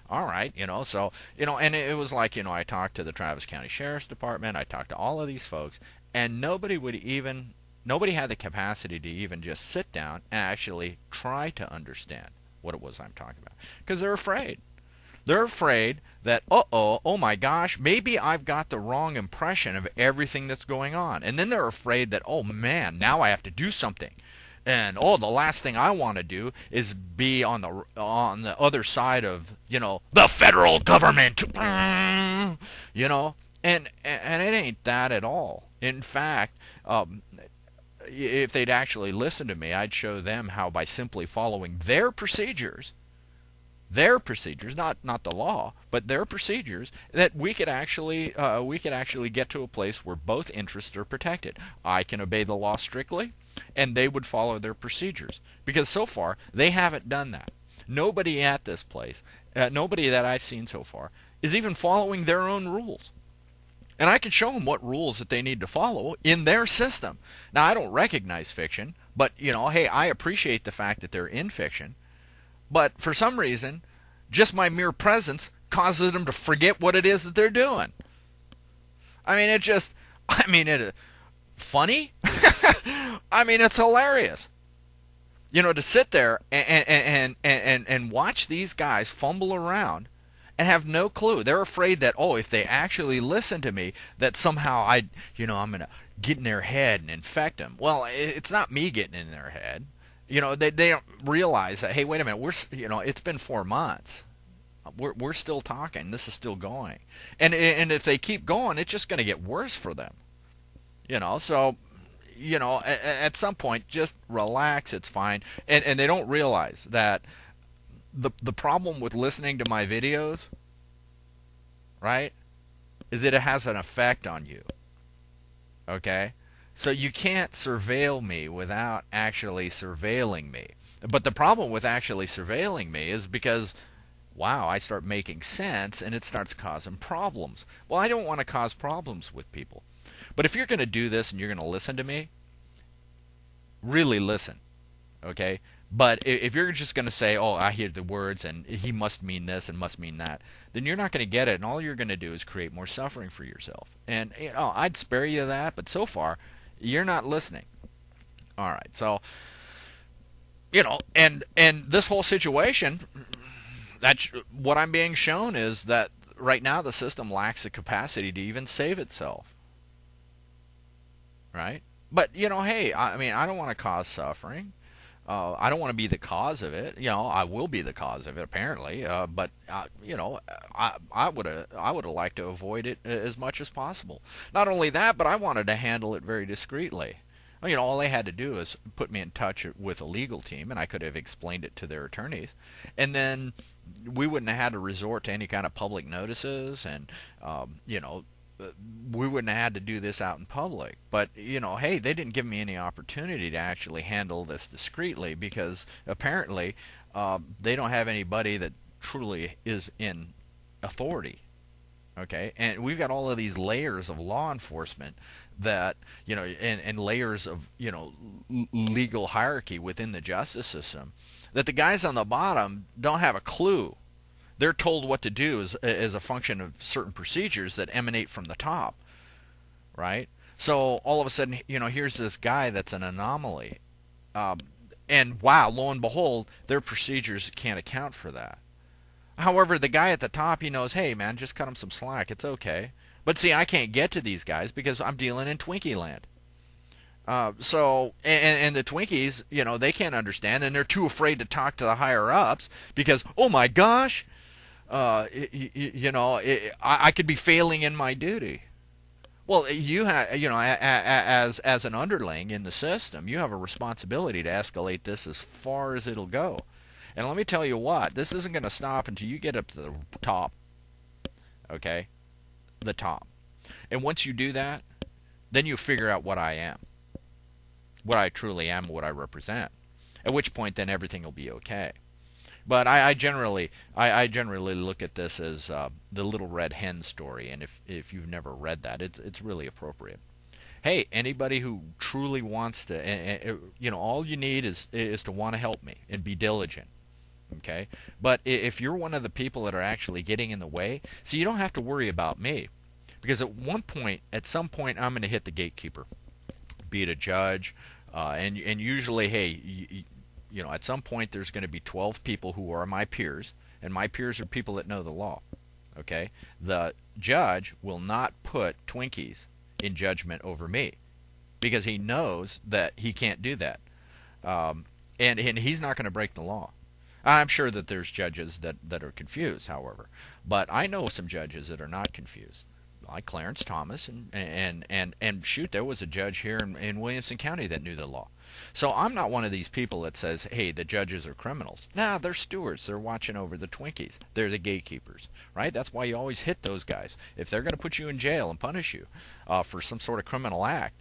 All right, so, and it was like, I talked to the Travis County Sheriff's Department, I talked to all of these folks, and nobody had the capacity to even just sit down and actually try to understand what it was I'm talking about. Because they're afraid. They're afraid that, oh my gosh, maybe I've got the wrong impression of everything that's going on. And then they're afraid that, oh man, now I have to do something. And oh, the last thing I want to do is be on the other side of, the federal government. You know, and it ain't that at all. In fact, if they'd actually listen to me, I'd show them how by simply following their procedures, not the law, but their procedures, that we could actually get to a place where both interests are protected. I can obey the law strictly, and they would follow their procedures. Because so far they haven't done that. Nobody at this place, nobody that I've seen so far, is even following their own rules. And I can show them what rules that they need to follow in their system. Now, I don't recognize fiction, but hey, I appreciate the fact that they're in fiction. But for some reason, just my mere presence causes them to forget what it is that they're doing. I mean, it funny. I mean, it's hilarious. To sit there and watch these guys fumble around and have no clue. They're afraid that, if they actually listen to me, that somehow I'm going to get in their head and infect them. Well, it's not me getting in their head. They don't realize that, hey, wait a minute, it's been 4 months. We're still talking. This is still going. And if they keep going, it's just going to get worse for them. So, at some point, just relax. It's fine. And they don't realize that the problem with listening to my videos, right, is that it has an effect on you. Okay? So you can't surveil me without actually surveilling me. But the problem with actually surveilling me is because, wow, I start making sense and it starts causing problems. Well, I don't want to cause problems with people. But if you're going to do this and you're going to listen to me, really listen. Okay? But if you're just going to say, oh, I hear the words and he must mean this and must mean that, then you're not going to get it, and all you're going to do is create more suffering for yourself. And I'd spare you that, but so far, you're not listening. All right, so and this whole situation, that's what I'm being shown is that right now the system lacks the capacity to even save itself. Right? But hey, I don't want to cause suffering. I don't want to be the cause of it. I will be the cause of it apparently. But I would have liked to avoid it as much as possible. Not only that, but I wanted to handle it very discreetly. All they had to do is put me in touch with a legal team, and I could have explained it to their attorneys, and then we wouldn't have had to resort to any kind of public notices, and we wouldn't have had to do this out in public. But hey, they didn't give me any opportunity to actually handle this discreetly, because apparently they don't have anybody that truly is in authority. Okay, and we've got all of these layers of law enforcement that and layers of legal hierarchy within the justice system, that the guys on the bottom don't have a clue. They're told what to do as a function of certain procedures that emanate from the top, right? So all of a sudden, here's this guy that's an anomaly, and wow, lo and behold, their procedures can't account for that. However, the guy at the top, he knows, hey man, just cut him some slack, it's okay. But see, I can't get to these guys because I'm dealing in Twinkie land. So the Twinkies, they can't understand, and they're too afraid to talk to the higher ups because, oh my gosh, I could be failing in my duty. Well, you have, as an underling in the system, you have a responsibility to escalate this as far as it'll go. And let me tell you what, this isn't going to stop until you get up to the top. Okay? The top. And once you do that, then you figure out what I am. What I truly am, what I represent. At which point, then everything will be okay. But I generally look at this as the Little Red Hen story, and if you've never read that, it's really appropriate. Hey, anybody who truly wants to, all you need is to want to help me and be diligent. Okay? But if you're one of the people that are actually getting in the way, so you don't have to worry about me, because at some point, I'm going to hit the gatekeeper, be it a judge, and usually, hey, at some point there's going to be 12 people who are my peers, and my peers are people that know the law. Okay, the judge will not put Twinkies in judgment over me because he knows that he can't do that, and he's not going to break the law. I'm sure that there's judges that are confused, however, but I know some judges that are not confused, like Clarence Thomas, and shoot, there was a judge here in Williamson County that knew the law. So I'm not one of these people that says, hey, the judges are criminals. Nah, they're stewards. They're watching over the Twinkies. They're the gatekeepers, right? That's why you always hit those guys. If they're going to put you in jail and punish you for some sort of criminal act,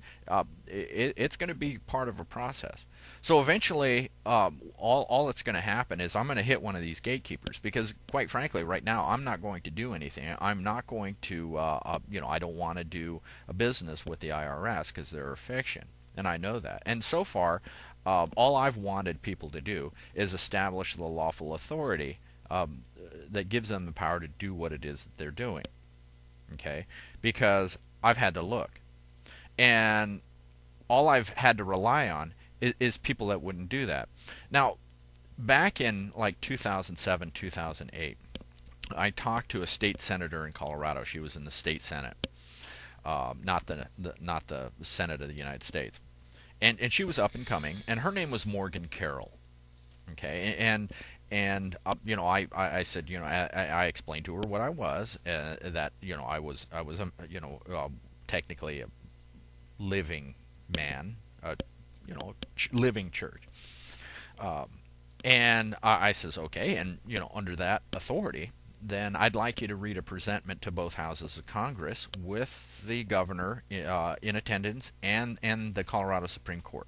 it's going to be part of a process. So eventually, all that's going to happen is I'm going to hit one of these gatekeepers because, quite frankly, right now I'm not going to do anything. I'm not going to, I don't want to do a business with the IRS because they're a fiction. And I know that. And so far, all I've wanted people to do is establish the lawful authority that gives them the power to do what it is that they're doing. Okay? Because I've had to look. And all I've had to rely on is people that wouldn't do that. Now, back in like 2007, 2008, I talked to a state senator in Colorado. She was in the state senate, not the Senate of the United States. And she was up and coming, and her name was Morgan Carroll. Okay, I said, I explained to her what I was, that I was technically a living man, living church, and I says, okay, and under that authority, then I'd like you to read a presentment to both houses of Congress with the governor in attendance and the Colorado Supreme Court.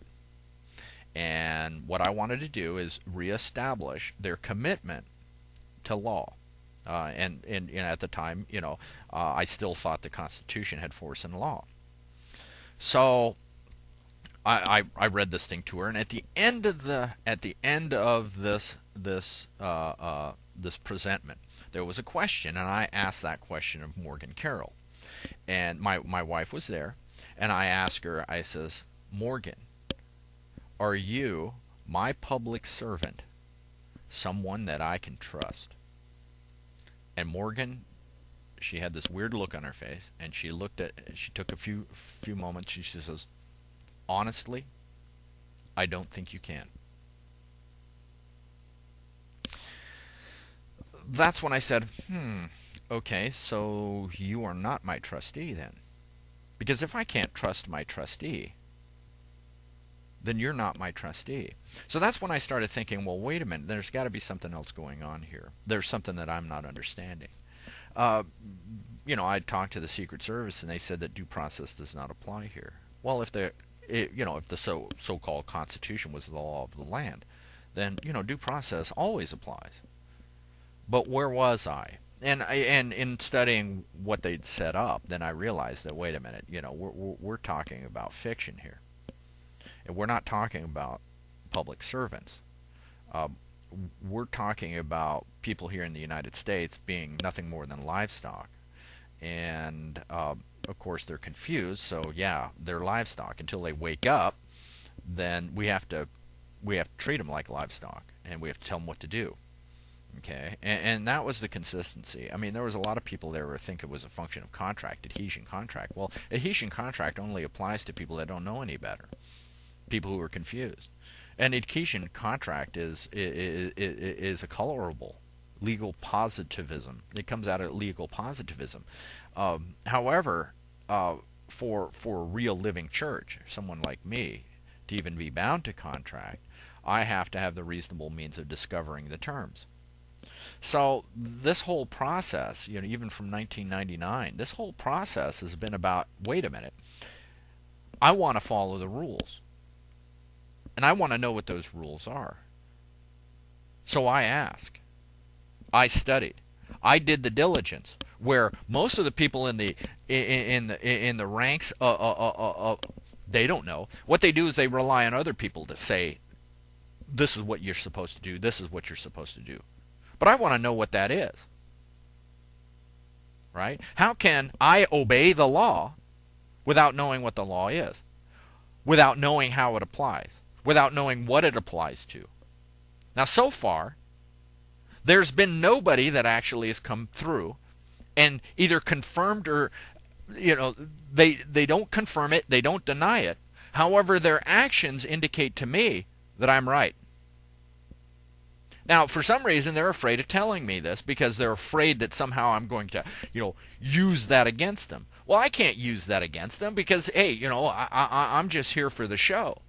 And what I wanted to do is reestablish their commitment to law. And at the time, I still thought the Constitution had force in law. So I read this thing to her, and at the end of this presentment, there was a question, and I asked that question of Morgan Carroll. And my wife was there, and I asked her, I says, Morgan, are you, my public servant, someone that I can trust? And Morgan, she had this weird look on her face, and she took a few moments, she says, honestly, I don't think you can. That's when I said, okay, so you are not my trustee then. Because if I can't trust my trustee, then you're not my trustee. So that's when I started thinking, well, wait a minute, there's got to be something else going on here. There's something that I'm not understanding. I talked to the Secret Service, and they said that due process does not apply here. Well, if the so-called Constitution was the law of the land, then due process always applies. But where was I? And in studying what they'd set up, then I realized that, wait a minute, we're talking about fiction here. And we're not talking about public servants. We're talking about people here in the United States being nothing more than livestock. And, of course, they're confused, so yeah, they're livestock. Until they wake up, then we have to treat them like livestock, and we have to tell them what to do. Okay, and that was the consistency. I mean, there was a lot of people there who think it was a function of contract, adhesion contract. Well, adhesion contract only applies to people that don't know any better, people who are confused. And adhesion contract is a colorable legal positivism. It comes out of legal positivism. However, for a real living church, someone like me, to even be bound to contract, I have to have the reasonable means of discovering the terms. So this whole process, even from 1999, this whole process has been about, wait a minute, I want to follow the rules. And I want to know what those rules are. So I ask. I studied. I did the diligence, where most of the people in the ranks they don't know. What they do is they rely on other people to say, this is what you're supposed to do, this is what you're supposed to do. But I want to know what that is. Right? How can I obey the law without knowing what the law is? Without knowing how it applies? Without knowing what it applies to? Now, so far, there's been nobody that actually has come through and either confirmed or, you know, they don't confirm it, they don't deny it. However, their actions indicate to me that I'm right. Now, for some reason, they're afraid of telling me this because they're afraid that somehow I'm going to, use that against them. Well, I can't use that against them because, hey, I'm just here for the show.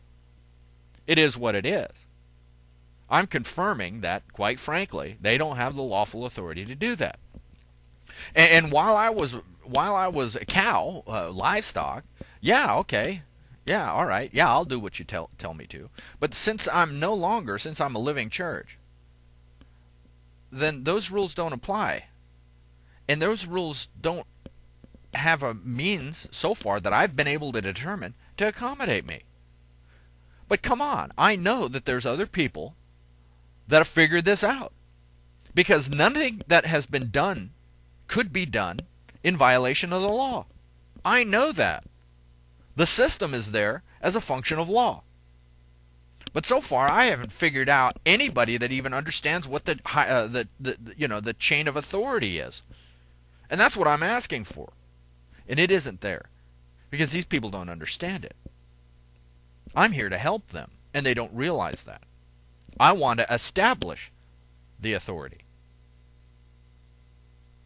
It is what it is. I'm confirming that, quite frankly, they don't have the lawful authority to do that. And while I was a cow, livestock, yeah, okay, yeah, all right, yeah, I'll do what you tell me to. But since I'm a living church, then those rules don't apply. And those rules don't have a means, so far, that I've been able to determine to accommodate me. But come on, I know that there's other people that have figured this out. Because nothing that has been done could be done in violation of the law. I know that. The system is there as a function of law. But so far, I haven't figured out anybody that even understands what the chain of authority is, and that's what I'm asking for. And it isn't there, because these people don't understand it. I'm here to help them, and they don't realize that. I want to establish the authority,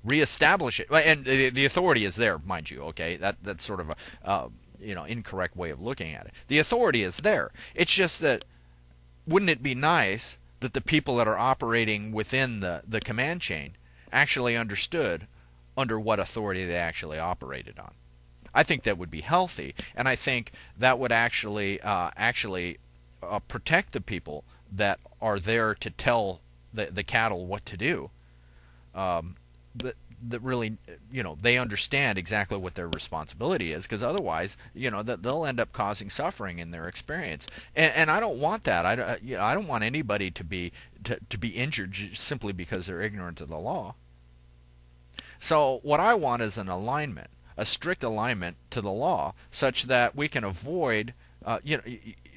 reestablish it, and the authority is there, mind you. Okay, that's sort of a incorrect way of looking at it. The authority is there. It's just that, wouldn't it be nice that the people that are operating within the command chain actually understood under what authority they actually operated on? I think that would be healthy, and I think that would actually protect the people that are there to tell the cattle what to do. That really, they understand exactly what their responsibility is, because otherwise, that they'll end up causing suffering in their experience, and I don't want that. I don't want anybody to be injured simply because they're ignorant of the law. So what I want is an alignment, a strict alignment to the law, such that we can avoid,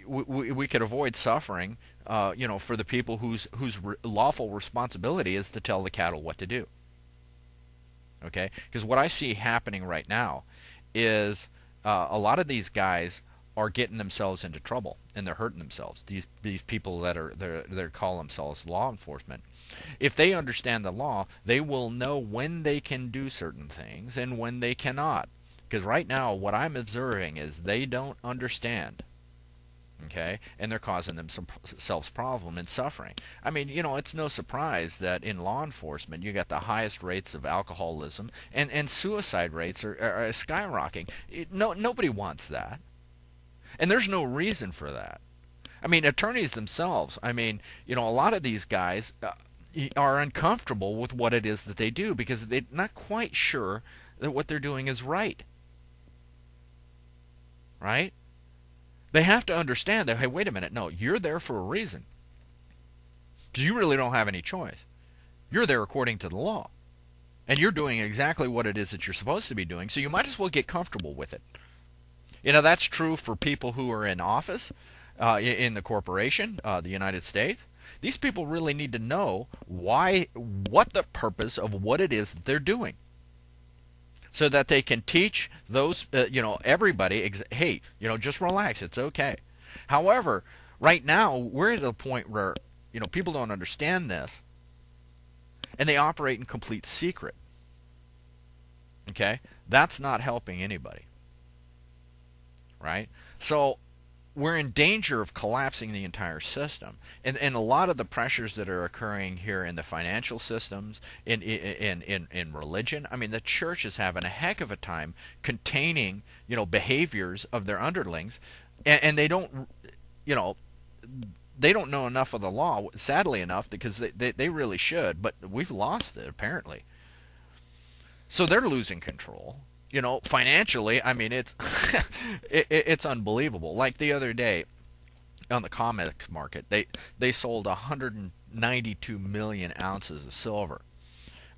we could avoid suffering, for the people whose lawful responsibility is to tell the cattle what to do. Okay, because what I see happening right now is a lot of these guys are getting themselves into trouble, and they're hurting themselves. These people that are call themselves law enforcement. If they understand the law, they will know when they can do certain things and when they cannot. Because right now, what I'm observing is they don't understand. Okay, and they're causing themselves problem and suffering. I mean, it's no surprise that in law enforcement you got the highest rates of alcoholism, and suicide rates are skyrocketing. Nobody wants that, and there's no reason for that. I mean, attorneys themselves, a lot of these guys are uncomfortable with what it is that they do because they're not quite sure that what they're doing is right. Right? They have to understand that, hey, wait a minute, no, you're there for a reason. Because you really don't have any choice. You're there according to the law. And you're doing exactly what it is that you're supposed to be doing, so you might as well get comfortable with it. That's true for people who are in office, in the corporation, the United States. These people really need to know what the purpose of what it is that they're doing, so that they can teach those, everybody, hey, just relax, it's okay. However, right now, we're at a point where, people don't understand this, and they operate in complete secret. Okay? That's not helping anybody. Right? So, we're in danger of collapsing the entire system, and a lot of the pressures that are occurring here in the financial systems, in religion. I mean, the church is having a heck of a time containing behaviors of their underlings, and they don't know enough of the law, sadly enough, because they really should, but we've lost it apparently. So they're losing control. Financially, it's it's unbelievable. Like the other day on the comics market, they sold 192 million ounces of silver.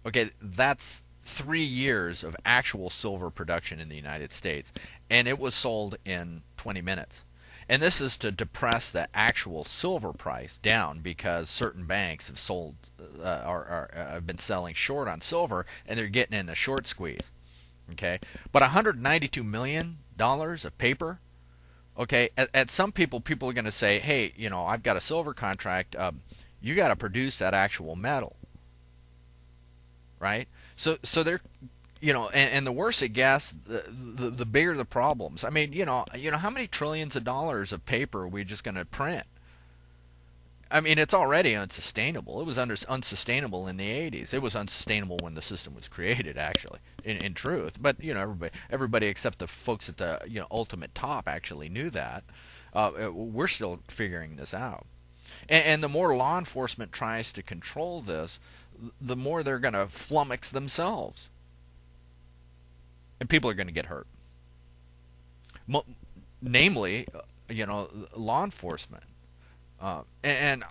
Okay, that's 3 years of actual silver production in the United States, and it was sold in 20 minutes. And this is to depress the actual silver price down because certain banks have sold have been selling short on silver and they're getting in a short squeeze. Okay, but 192 million dollars of paper. Okay, at some people are going to say, hey, I've got a silver contract. You got to produce that actual metal, right? So they're and the worse it gets, the bigger the problems. I mean, how many trillions of dollars of paper are we just going to print? I mean, it's already unsustainable. It was unsustainable in the 80s. It was unsustainable when the system was created, actually, in truth. But, everybody except the folks at the, ultimate top actually knew that. We're still figuring this out. And the more law enforcement tries to control this, the more they're going to flummox themselves. And people are going to get hurt. Namely, law enforcement. And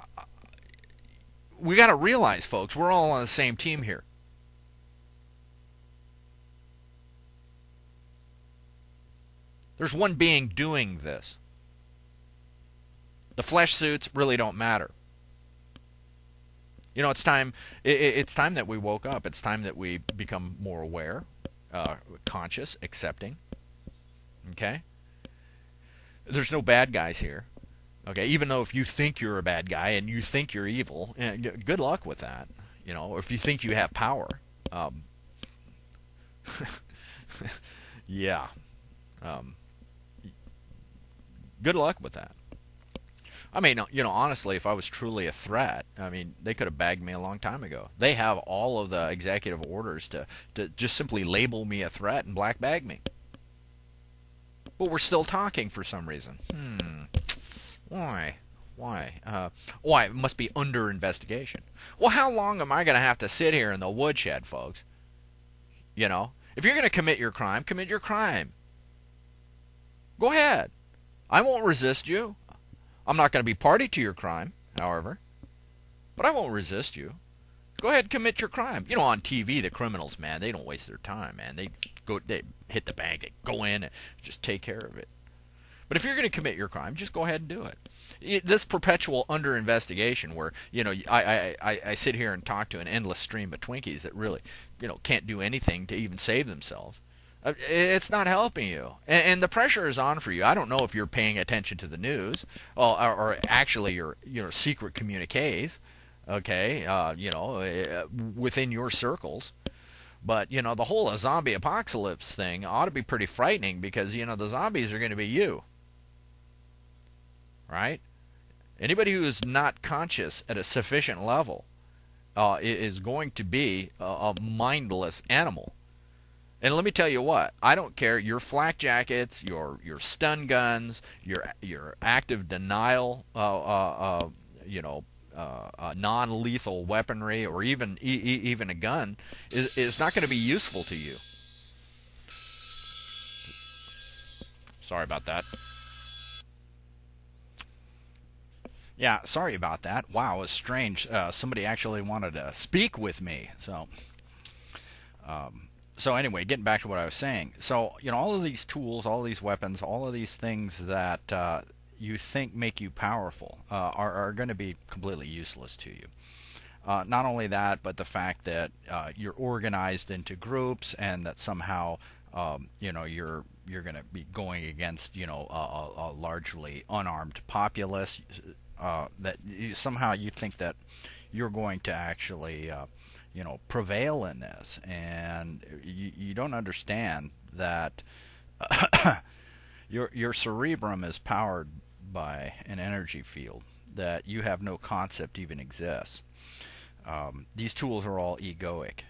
we got to realize, folks, we're all on the same team here. There's one being doing this. The flesh suits really don't matter. It's time. It's time that we woke up. It's time that we become more aware, conscious, accepting. Okay. There's no bad guys here. Okay, even though if you think you're a bad guy and you think you're evil, good luck with that. Or if you think you have power, yeah, good luck with that. I mean, honestly, if I was truly a threat, I mean, they could have bagged me a long time ago. They have all of the executive orders to just simply label me a threat and black bag me. But we're still talking for some reason. Why? Why? It must be under investigation. Well, how long am I going to have to sit here in the woodshed, folks? If you're going to commit your crime, commit your crime. Go ahead. I won't resist you. I'm not going to be party to your crime, however. But I won't resist you. Go ahead and commit your crime. On TV, the criminals, man, they don't waste their time, man. They hit the bank, they go in and just take care of it. But if you're going to commit your crime, just go ahead and do it. This perpetual under investigation where, I sit here and talk to an endless stream of Twinkies that really, can't do anything to even save themselves. It's not helping you. And the pressure is on for you. I don't know if you're paying attention to the news or actually your secret communiques, okay, within your circles. But, the whole zombie apocalypse thing ought to be pretty frightening because, the zombies are going to be you. Right? Anybody who is not conscious at a sufficient level is going to be a mindless animal. And let me tell you what, I don't care your flak jackets, your stun guns, your active denial, non-lethal weaponry, or even a gun is not going to be useful to you. Sorry about that. Yeah, sorry about that. Wow, it was strange. Somebody actually wanted to speak with me. So anyway, getting back to what I was saying. So, all of these tools, all of these weapons, all of these things that you think make you powerful are going to be completely useless to you. Not only that, but the fact that you're organized into groups and that somehow you're going to be going against a largely unarmed populace. That somehow you think that you're going to actually prevail in this, and you don't understand that your cerebrum is powered by an energy field that you have no concept even exists. These tools are all egoic,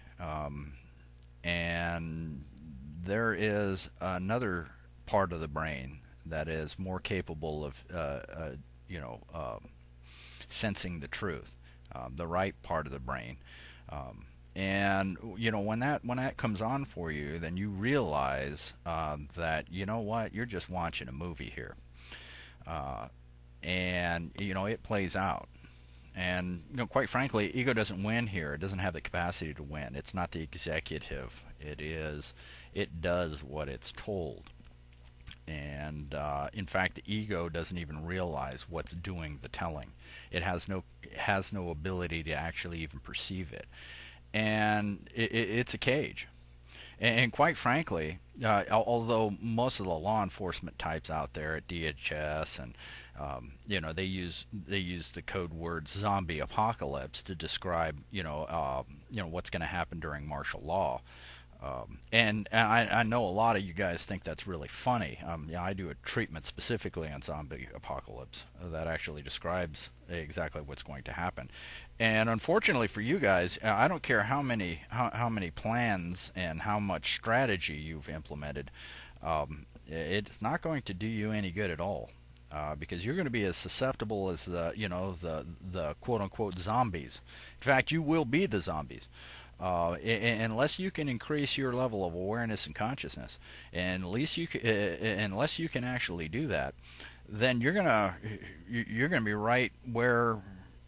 and there is another part of the brain that is more capable of sensing the truth, the right part of the brain. And when that comes on for you, then you realize that you're just watching a movie here, and it plays out. And quite frankly, ego doesn't win here. It doesn't have the capacity to win. It's not the executive. It does what it's told. And in fact, the ego doesn't even realize what's doing the telling. It has no ability to actually even perceive it, and it's a cage. And quite frankly, although most of the law enforcement types out there at DHS and they use the code word zombie apocalypse to describe what's going to happen during martial law. And I know a lot of you guys think that's really funny. I do a treatment specifically on zombie apocalypse that actually describes exactly what's going to happen. And unfortunately for you guys, I don't care how many plans and how much strategy you've implemented, it's not going to do you any good at all. Because you're going to be as susceptible as the quote unquote zombies. In fact, you will be the zombies. Unless you can increase your level of awareness and consciousness, and unless you can actually do that, then you're gonna be right where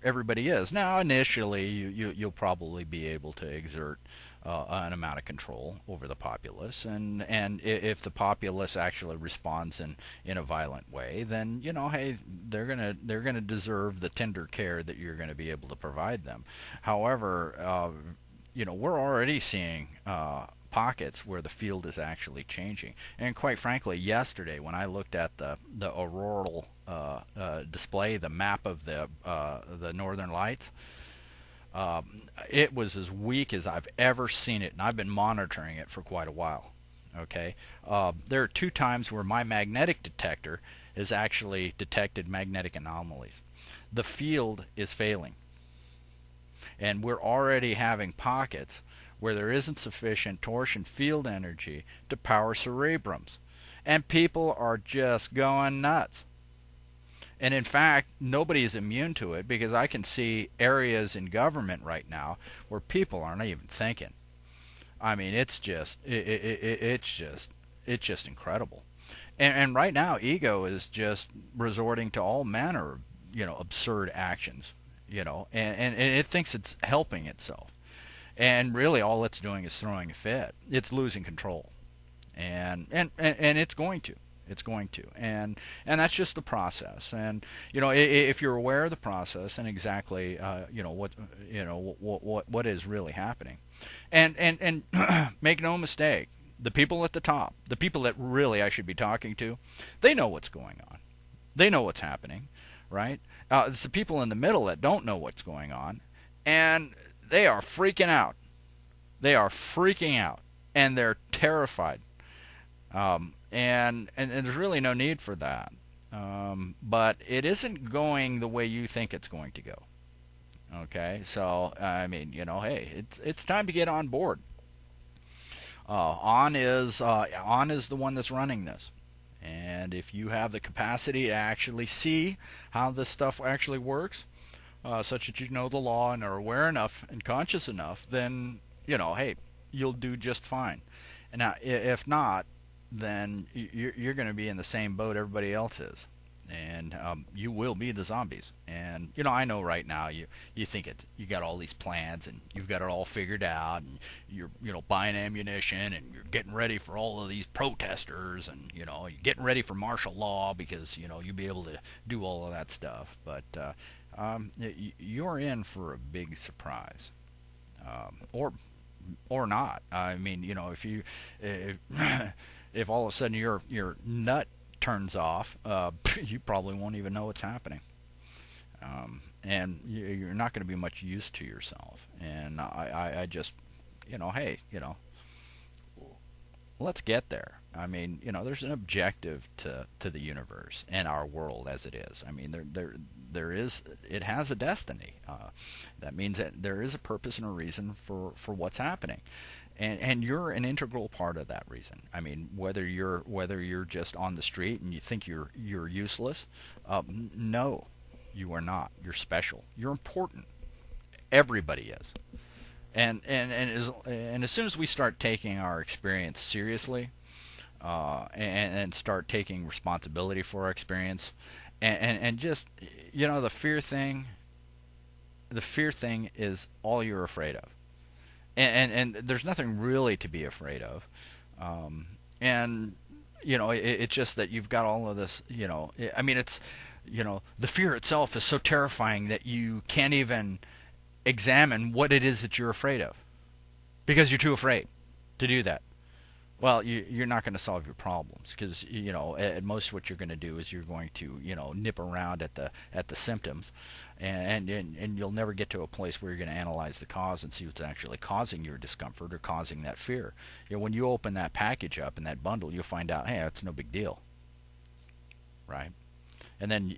everybody is. Now, initially, you'll probably be able to exert an amount of control over the populace, and if the populace actually responds in a violent way, then hey, they're gonna deserve the tender care that you're going to be able to provide them. However, we're already seeing pockets where the field is actually changing. And quite frankly, yesterday when I looked at the auroral display, the map of the Northern Lights, it was as weak as I've ever seen it, and I've been monitoring it for quite a while. Okay, there are two times where my magnetic detector has actually detected magnetic anomalies. The field is failing, and we're already having pockets where there isn't sufficient torsion field energy to power cerebrums. And people are just going nuts. And in fact, nobody is immune to it, because I can see areas in government right now where people aren't even thinking. I mean, it's just incredible. And right now, ego is just resorting to all manner of absurd actions, and it thinks it's helping itself. And really, all it's doing is throwing a fit. It's losing control, and it's going to. It's going to, and that's just the process. And if you're aware of the process and exactly what is really happening, and make no mistake, the people at the top, the people that really I should be talking to, they know what's going on. They know what's happening, right? It's the people in the middle that don't know what's going on, and they are freaking out. They are freaking out, and they're terrified. And there's really no need for that. But it isn't going the way you think it's going to go. Okay, so I mean, hey, it's time to get on board. On is the one that's running this, and if you have the capacity to actually see how this stuff actually works, such that you know the law and are aware enough and conscious enough, then hey, you'll do just fine. And now, if not, then you're going to be in the same boat everybody else is, and you will be the zombies. And I know right now you think you got all these plans and you've got it all figured out, and you're buying ammunition and you're getting ready for all of these protesters, and you're getting ready for martial law because you'll be able to do all of that stuff. But you're in for a big surprise, or not. I mean, if if all of a sudden your nut turns off, you probably won't even know what's happening, and you're not going to be much use to yourself. And I just, hey, let's get there. I mean, there's an objective to the universe and our world as it is. I mean, there is, it has a destiny. That means that there is a purpose and a reason for what's happening. And you're an integral part of that reason. I mean, whether you're just on the street and you think you're useless, no, you are not. You're special. You're important. Everybody is. And as soon as we start taking our experience seriously, and start taking responsibility for our experience, and just the fear thing is all you're afraid of, and there's nothing really to be afraid of, and it's just that you've got all of this. I mean, it's the fear itself is so terrifying that you can't even examine what it is that you're afraid of because you're too afraid to do that. Well, you're not going to solve your problems because at most what you're going to do is you're going to nip around at the symptoms, and you'll never get to a place where you're going to analyze the cause and see what's actually causing your discomfort or causing that fear. When you open that package up in that bundle, you'll find out, hey, it's no big deal, right? And then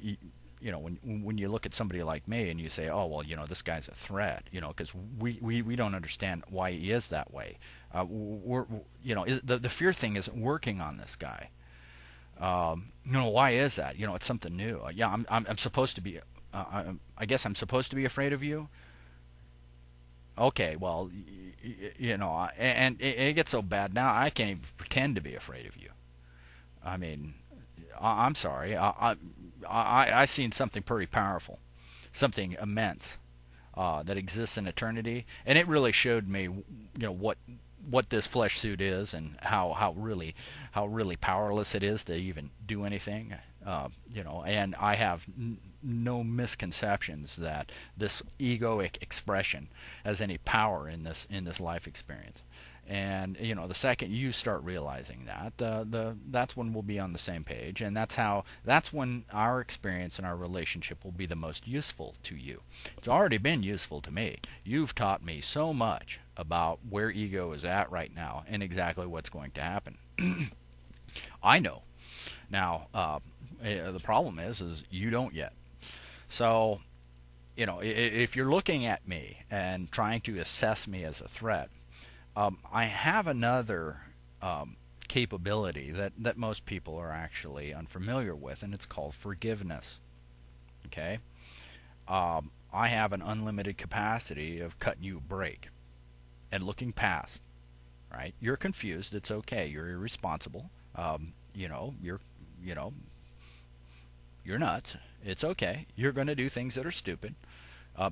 when you look at somebody like me and you say, oh well, this guy's a threat, because we don't understand why he is that way. We're the fear thing isn't working on this guy. Why is that? It's something new. Yeah, I'm supposed to be. I guess I'm supposed to be afraid of you. Okay, well, and it gets so bad now I can't even pretend to be afraid of you. I mean, I'm sorry. I seen something pretty powerful, something immense that exists in eternity, and it really showed me, what this flesh suit is and how really powerless it is to even do anything. And I have no misconceptions that this egoic expression has any power in this life experience. And the second you start realizing that, that's when we'll be on the same page, and that's when our experience and our relationship will be the most useful to you. It's already been useful to me. You've taught me so much about where ego is at right now and exactly what's going to happen. I know. Now, the problem is you don't yet. So, if you're looking at me and trying to assess me as a threat, I have another capability that most people are actually unfamiliar with, and it's called forgiveness. Okay? I have an unlimited capacity of cutting you a break and looking past. Right? You're confused. It's okay. You're irresponsible. You're you're nuts. It's okay. You're going to do things that are stupid. Uh,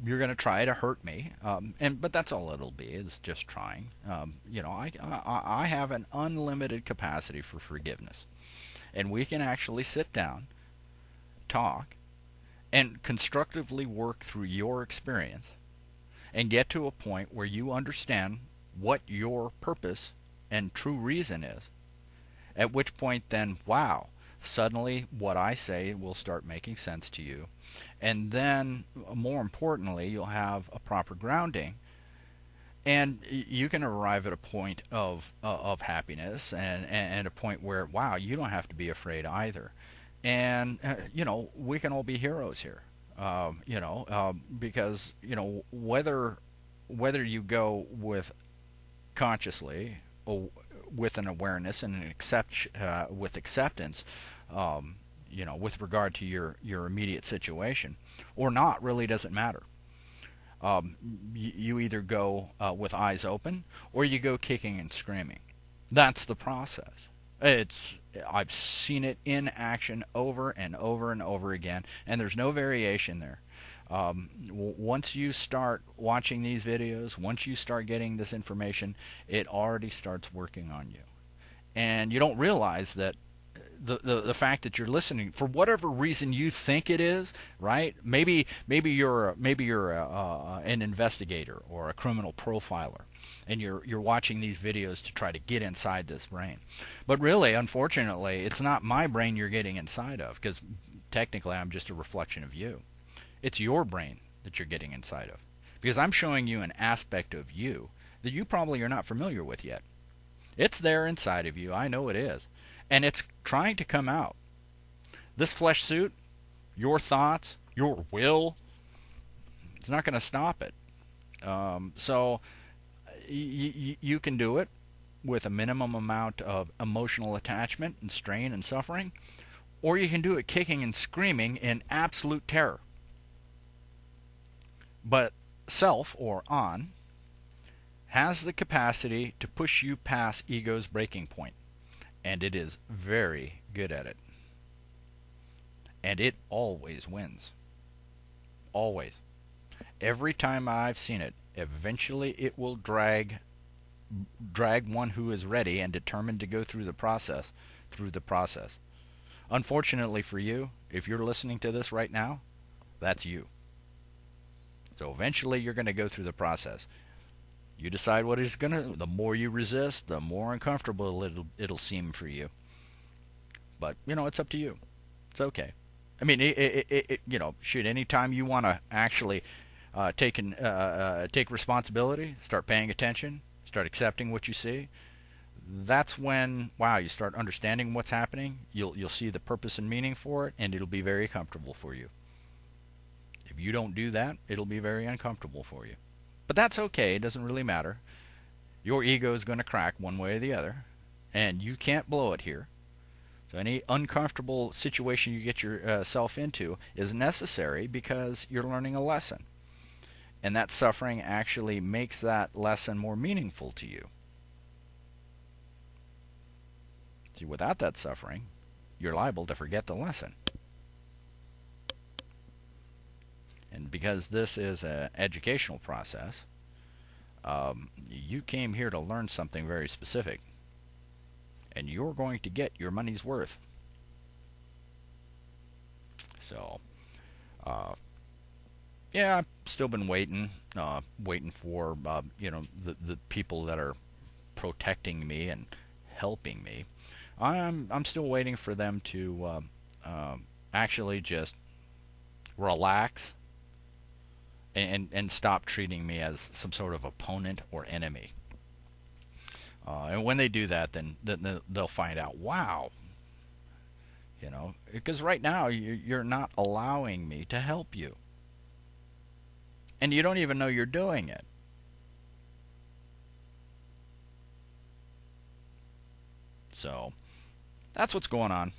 you're going to try to hurt me, but that's all it'll be. Is just trying. I have an unlimited capacity for forgiveness, and we can actually sit down, talk, and constructively work through your experience, and get to a point where you understand what your purpose and true reason is. At which point, then, wow, suddenly what I say will start making sense to you. And then, more importantly, you'll have a proper grounding. And you can arrive at a point of happiness and a point where, wow, you don't have to be afraid either. And, we can all be heroes here. Because, whether you go with consciously or with an awareness and with acceptance, with regard to your immediate situation, or not, really doesn't matter. You either go with eyes open, or you go kicking and screaming. That's the process. I've seen it in action over and over and over again, and there's no variation there. Once you start watching these videos, once you start getting this information, it already starts working on you. And you don't realize that the fact that you're listening for whatever reason you think it is, right? Maybe you're an investigator or a criminal profiler, and you're watching these videos to try to get inside this brain. But really, unfortunately, it's not my brain you're getting inside of, because technically I'm just a reflection of you. It's your brain that you're getting inside of, because I'm showing you an aspect of you that you probably are not familiar with yet. It's there inside of you. I know it is. And it's trying to come out. This flesh suit, your thoughts, your will, it's not going to stop it. So you can do it with a minimum amount of emotional attachment and strain and suffering, or you can do it kicking and screaming in absolute terror. But self, or on, has the capacity to push you past ego's breaking point, and it is very good at it. And it always wins. Always. Every time I've seen it, eventually it will drag drag one who is ready and determined to go through the process. Unfortunately for you, if you're listening to this right now, that's you. So eventually you're going to go through the process. You decide what is going to, the more you resist, the more uncomfortable it'll seem for you. But, it's up to you. It's okay. I mean, should anytime you want to actually take responsibility, start paying attention, start accepting what you see, that's when, wow, you start understanding what's happening. You'll see the purpose and meaning for it, and it'll be very comfortable for you. If you don't do that, it'll be very uncomfortable for you. But that's okay. It doesn't really matter. Your ego is going to crack one way or the other, and you can't blow it here. So any uncomfortable situation you get yourself into is necessary because you're learning a lesson. And that suffering actually makes that lesson more meaningful to you. See, without that suffering, you're liable to forget the lesson. And because this is an educational process, you came here to learn something very specific. And you're going to get your money's worth. So, yeah, I've still been waiting for the people that are protecting me and helping me. I'm still waiting for them to actually just relax and stop treating me as some sort of opponent or enemy. And when they do that, then they'll find out, wow, because right now you're not allowing me to help you. And you don't even know you're doing it. So, that's what's going on.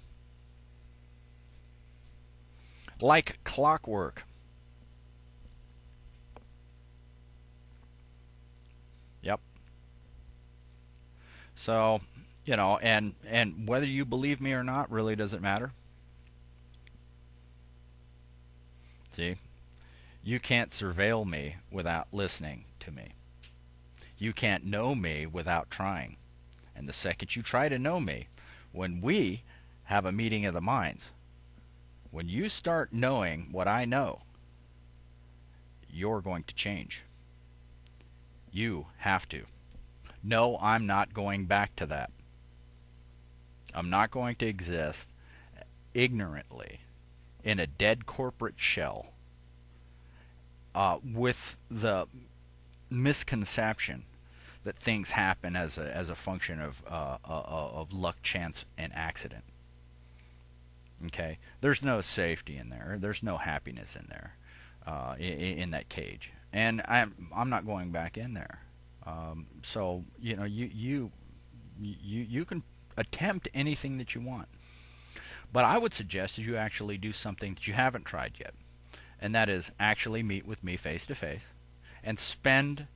Like clockwork. Yep. So, and whether you believe me or not really doesn't matter. See, you can't surveil me without listening to me. You can't know me without trying. And the second you try to know me, when we have a meeting of the minds, when you start knowing what I know, you're going to change. You have to. No, I'm not going back to that. I'm not going to exist ignorantly in a dead corporate shell with the misconception that things happen as a function of luck, chance, and accident. Okay, there's no safety in there. There's no happiness in there, in that cage, and I'm not going back in there. So you can attempt anything that you want, but I would suggest that you actually do something that you haven't tried yet, and that is actually meet with me face to face, and spend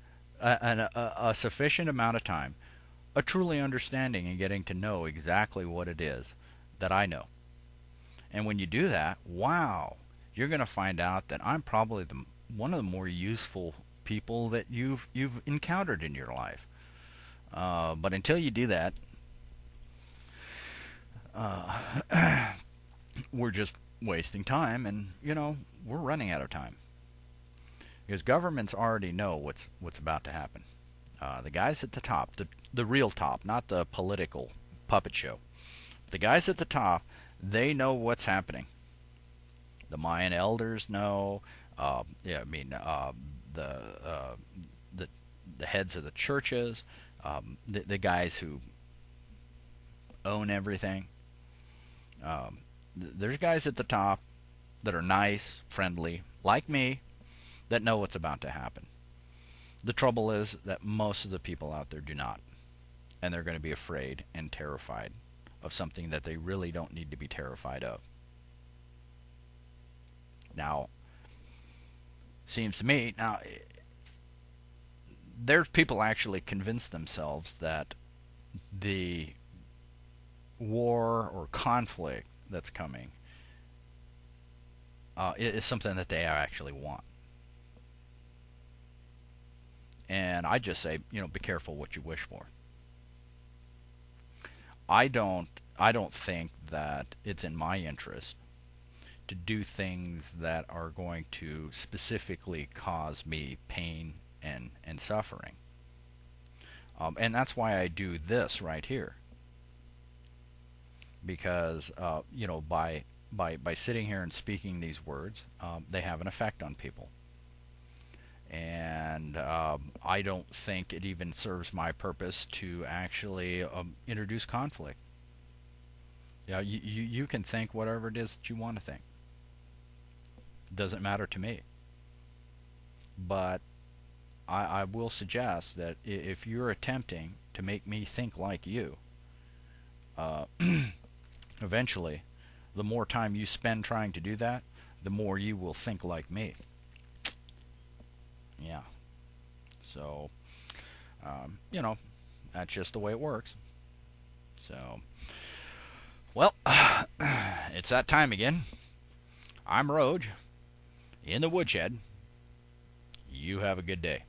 a sufficient amount of time, a truly understanding and getting to know exactly what it is that I know. And when you do that, wow, you're going to find out that I'm probably one of the more useful people that you've encountered in your life. But until you do that, we're just wasting time, and we're running out of time because governments already know what's about to happen. The guys at the top, the real top, not the political puppet show. The guys at the top, they know what's happening. The Mayan elders know. The heads of the churches, the guys who own everything. There's guys at the top that are nice, friendly, like me, that know what's about to happen. The trouble is that most of the people out there do not, and they're going to be afraid and terrified of something that they really don't need to be terrified of. Now, seems to me, there's people actually convince themselves that the war or conflict that's coming is something that they actually want. And I just say, be careful what you wish for. I don't think that it's in my interest to do things that are going to specifically cause me pain and suffering. And that's why I do this right here, because by sitting here and speaking these words, they have an effect on people. And I don't think it even serves my purpose to actually introduce conflict. Yeah, you can think whatever it is that you want to think. It doesn't matter to me. But I will suggest that if you're attempting to make me think like you, uh, eventually, the more time you spend trying to do that, the more you will think like me. Yeah. So, you know, that's just the way it works. So, well, it's that time again. I'm Roage in the woodshed. You have a good day.